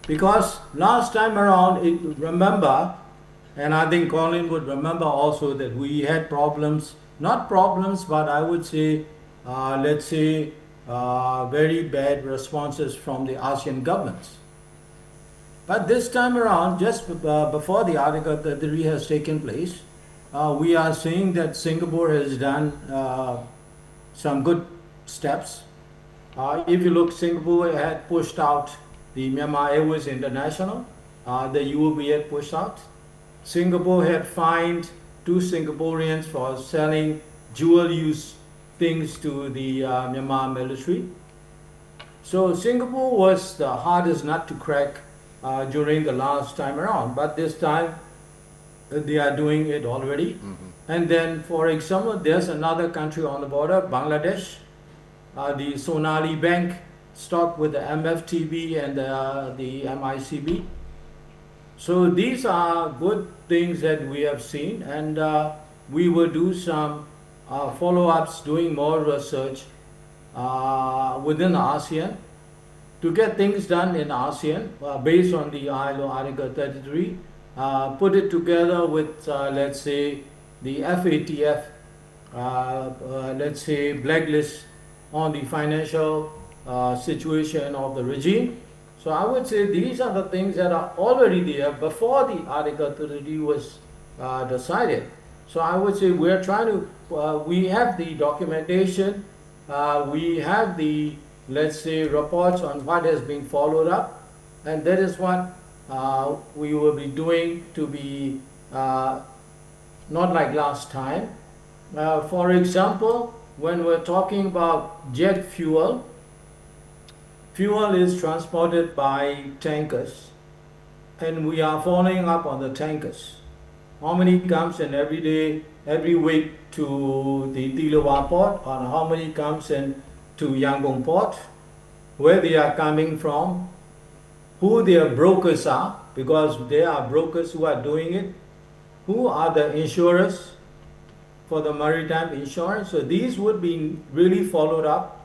Because last time around, remember, and I think Colin would remember also that we had problems, not problems, but I would say, let's say, very bad responses from the ASEAN governments. But this time around, just before the Article 33 has taken place, we are seeing that Singapore has done some good steps. If you look, Singapore had pushed out the Myanmar Airways International, the UOB had pushed out. Singapore had fined 2 Singaporeans for selling dual-use things to the Myanmar military. So Singapore was the hardest nut to crack during the last time around, but this time they are doing it already. And then, for example, there's another country on the border, Bangladesh. The Sonali Bank stopped with the MFTB and the MICB. So these are good things that we have seen, and we will do some follow-ups, doing more research within ASEAN to get things done in ASEAN based on the ILO Article 33, put it together with, let's say, the FATF, let's say, blacklist on the financial situation of the regime. So I would say these are the things that are already there before the Article 33 was decided. So I would say we're trying to, we have the documentation, we have the, let's say, reports on what has been followed up, and that is what we will be doing to be not like last time. For example, when we're talking about jet fuel, fuel is transported by tankers, and we are following up on the tankers. How many comes in every day, every week to the Dilawa port, and how many comes in to Yangon port, where they are coming from, who their brokers are, because they are brokers who are doing it, who are the insurers for the maritime insurance. So these would be really followed up.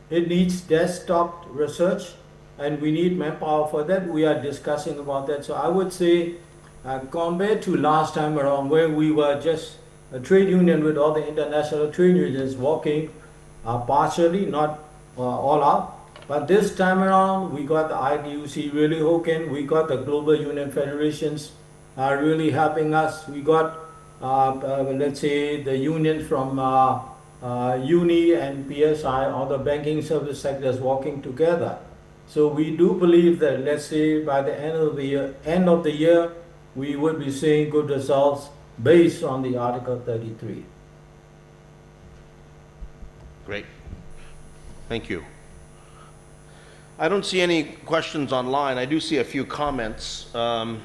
It needs desktop research, and we need manpower for that. We are discussing about that. So I would say, compared to last time around, where we were just a trade union with all the international trade unions working partially, not all out. But this time around, we got the IDUC really hooking. We got the global union federations really helping us. We got, let's say, the union from UNI and PSI, all the banking service sectors working together. So we do believe that, let's say, by the end of the year, we would be seeing good results based on the Article 33. Great. Thank you. I don't see any questions online. I do see a few comments. Let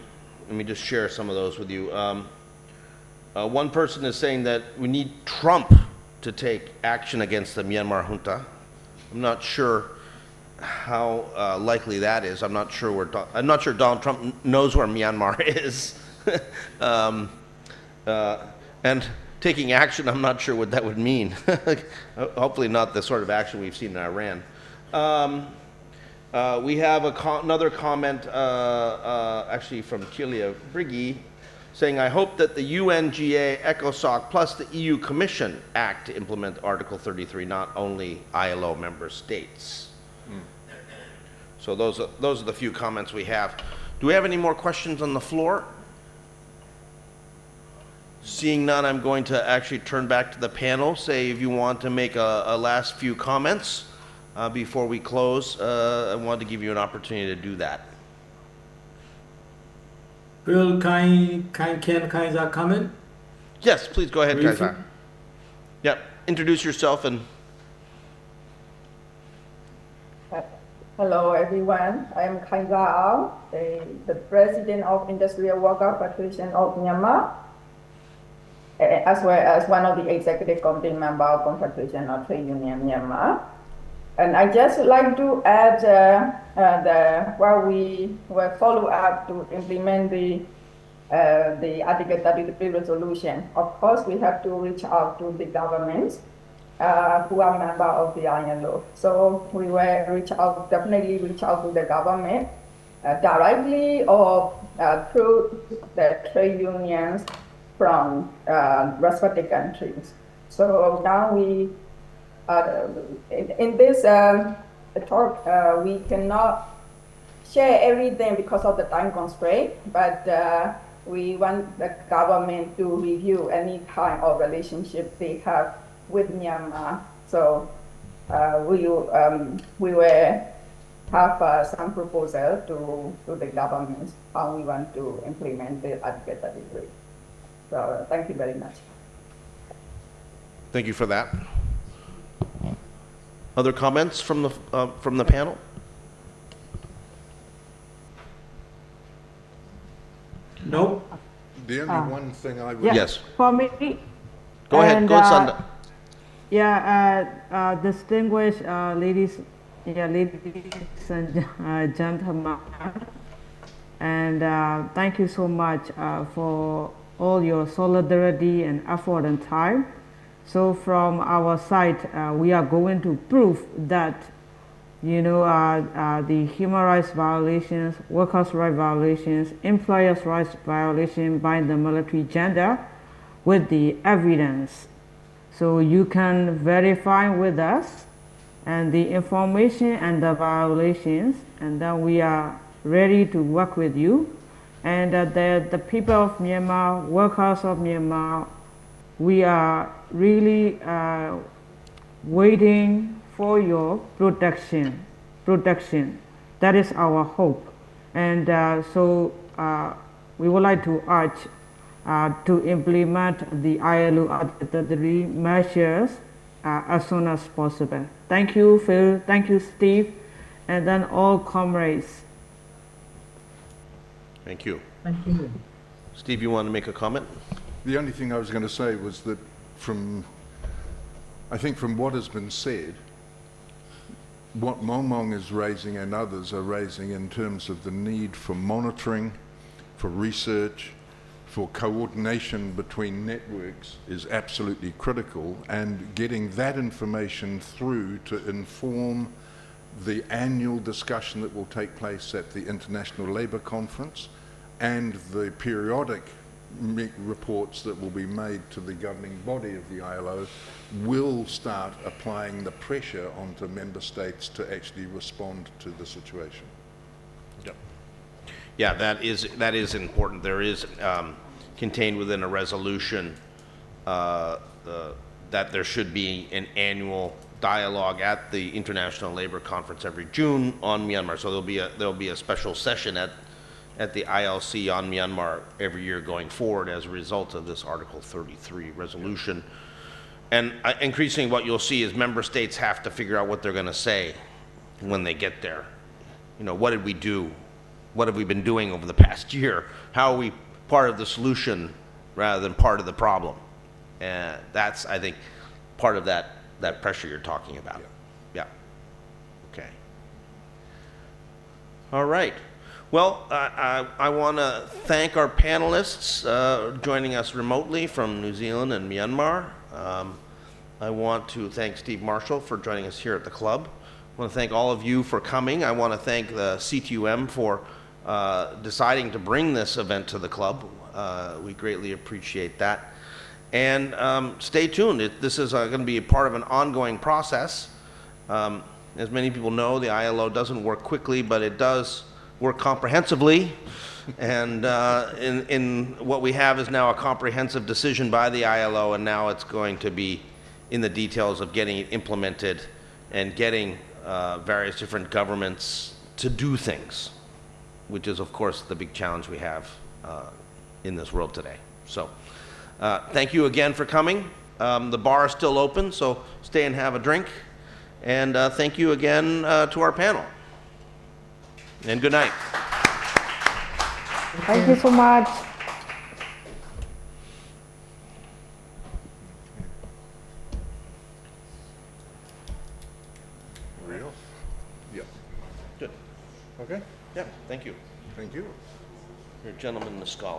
me just share some of those with you. One person is saying that we need Trump to take action against the Myanmar junta. I'm not sure how likely that is. I'm not sure Donald Trump knows where Myanmar is. And taking action, I'm not sure what that would mean. Hopefully not the sort of action we've seen in Iran. We have another comment, actually from Kilia Briggy, saying, I hope that the UNGA, ECOSOC, plus the EU Commission act to implement Article 33, not only ILO member states. So those are the few comments we have. Do we have any more questions on the floor? Seeing none, I'm going to actually turn back to the panel, say if you want to make a last few comments before we close. I wanted to give you an opportunity to do that. Bill, can I comment? Yes, please go ahead, Briefly? Kaisa. Yep, introduce yourself and... Hello, everyone. I am Kaisa Ao, the President of Industrial Worker Federation of Myanmar, as well as one of the Executive Committee member of Confederation of Trade Union Myanmar. And I just like to add while we will follow up to implement the Article 33 resolution. Of course, we have to reach out to the governments who are member of the ILO. So we will definitely reach out to the government directly or through the trade unions from respective countries. So now we, in this talk, we cannot share everything because of the time constraint, but we want the government to review any kind of relationship they have with Myanmar. So we will have some proposal to the government how we want to implement the Article 33. So thank you very much. Thank you for that. Other comments from the panel? No. The only one thing I would... Yeah, Yes. For me. Go ahead, and, go Sanda. Yeah, distinguished ladies and gentlemen, and thank you so much for all your solidarity and effort and time. So from our side, we are going to prove that, you know, the human rights violations, workers' rights violations, employers' rights violations by the military junta with the evidence. So you can verify with us and the information and the violations, and then we are ready to work with you. And the people of Myanmar, workers of Myanmar, we are really waiting for your protection. That is our hope. And so we would like to urge to implement the ILO Article 33 measures as soon as possible. Thank you, Phil. Thank you, Steve. and then all comrades. Thank you. Thank you. Steve, you want to make a comment? The only thing I was going to say was that I think from what has been said, what Mong Mong is raising and others are raising in terms of the need for monitoring, for research, for coordination between networks is absolutely critical, and getting that information through to inform the annual discussion that will take place at the International Labour Conference and the periodic reports that will be made to the governing body of the ILO will start applying the pressure onto member states to actually respond to the situation. Yep. Yeah, that is important. There is contained within a resolution that there should be an annual dialogue at the International Labour Conference every June on Myanmar. So there'll be a special session at the ILC on Myanmar every year going forward as a result of this Article 33 resolution. And increasingly what you'll see is member states have to figure out what they're going to say when they get there. You know, what did we do? What have we been doing over the past year? How are we part of the solution rather than part of the problem? And that's, I think, part of that pressure you're talking about. Yeah. Okay. All right. Well, I want to thank our panelists joining us remotely from New Zealand and Myanmar. I want to thank Steve Marshall for joining us here at the club. I want to thank all of you for coming. I want to thank the CTUM for deciding to bring this event to the club. We greatly appreciate that. And stay tuned. This is going to be a part of an ongoing process. As many people know, the ILO doesn't work quickly, but it does work comprehensively. And in what we have is now a comprehensive decision by the ILO, and now it's going to be in the details of getting it implemented and getting various different governments to do things, which is, of course, the big challenge we have in this world today. So thank you again for coming. The bar is still open, so stay and have a drink. And thank you again to our panel. And good night. Thank you so much. Real? Yep. Good. Okay. Yeah, thank you. Thank you. You're a gentleman and a scholar.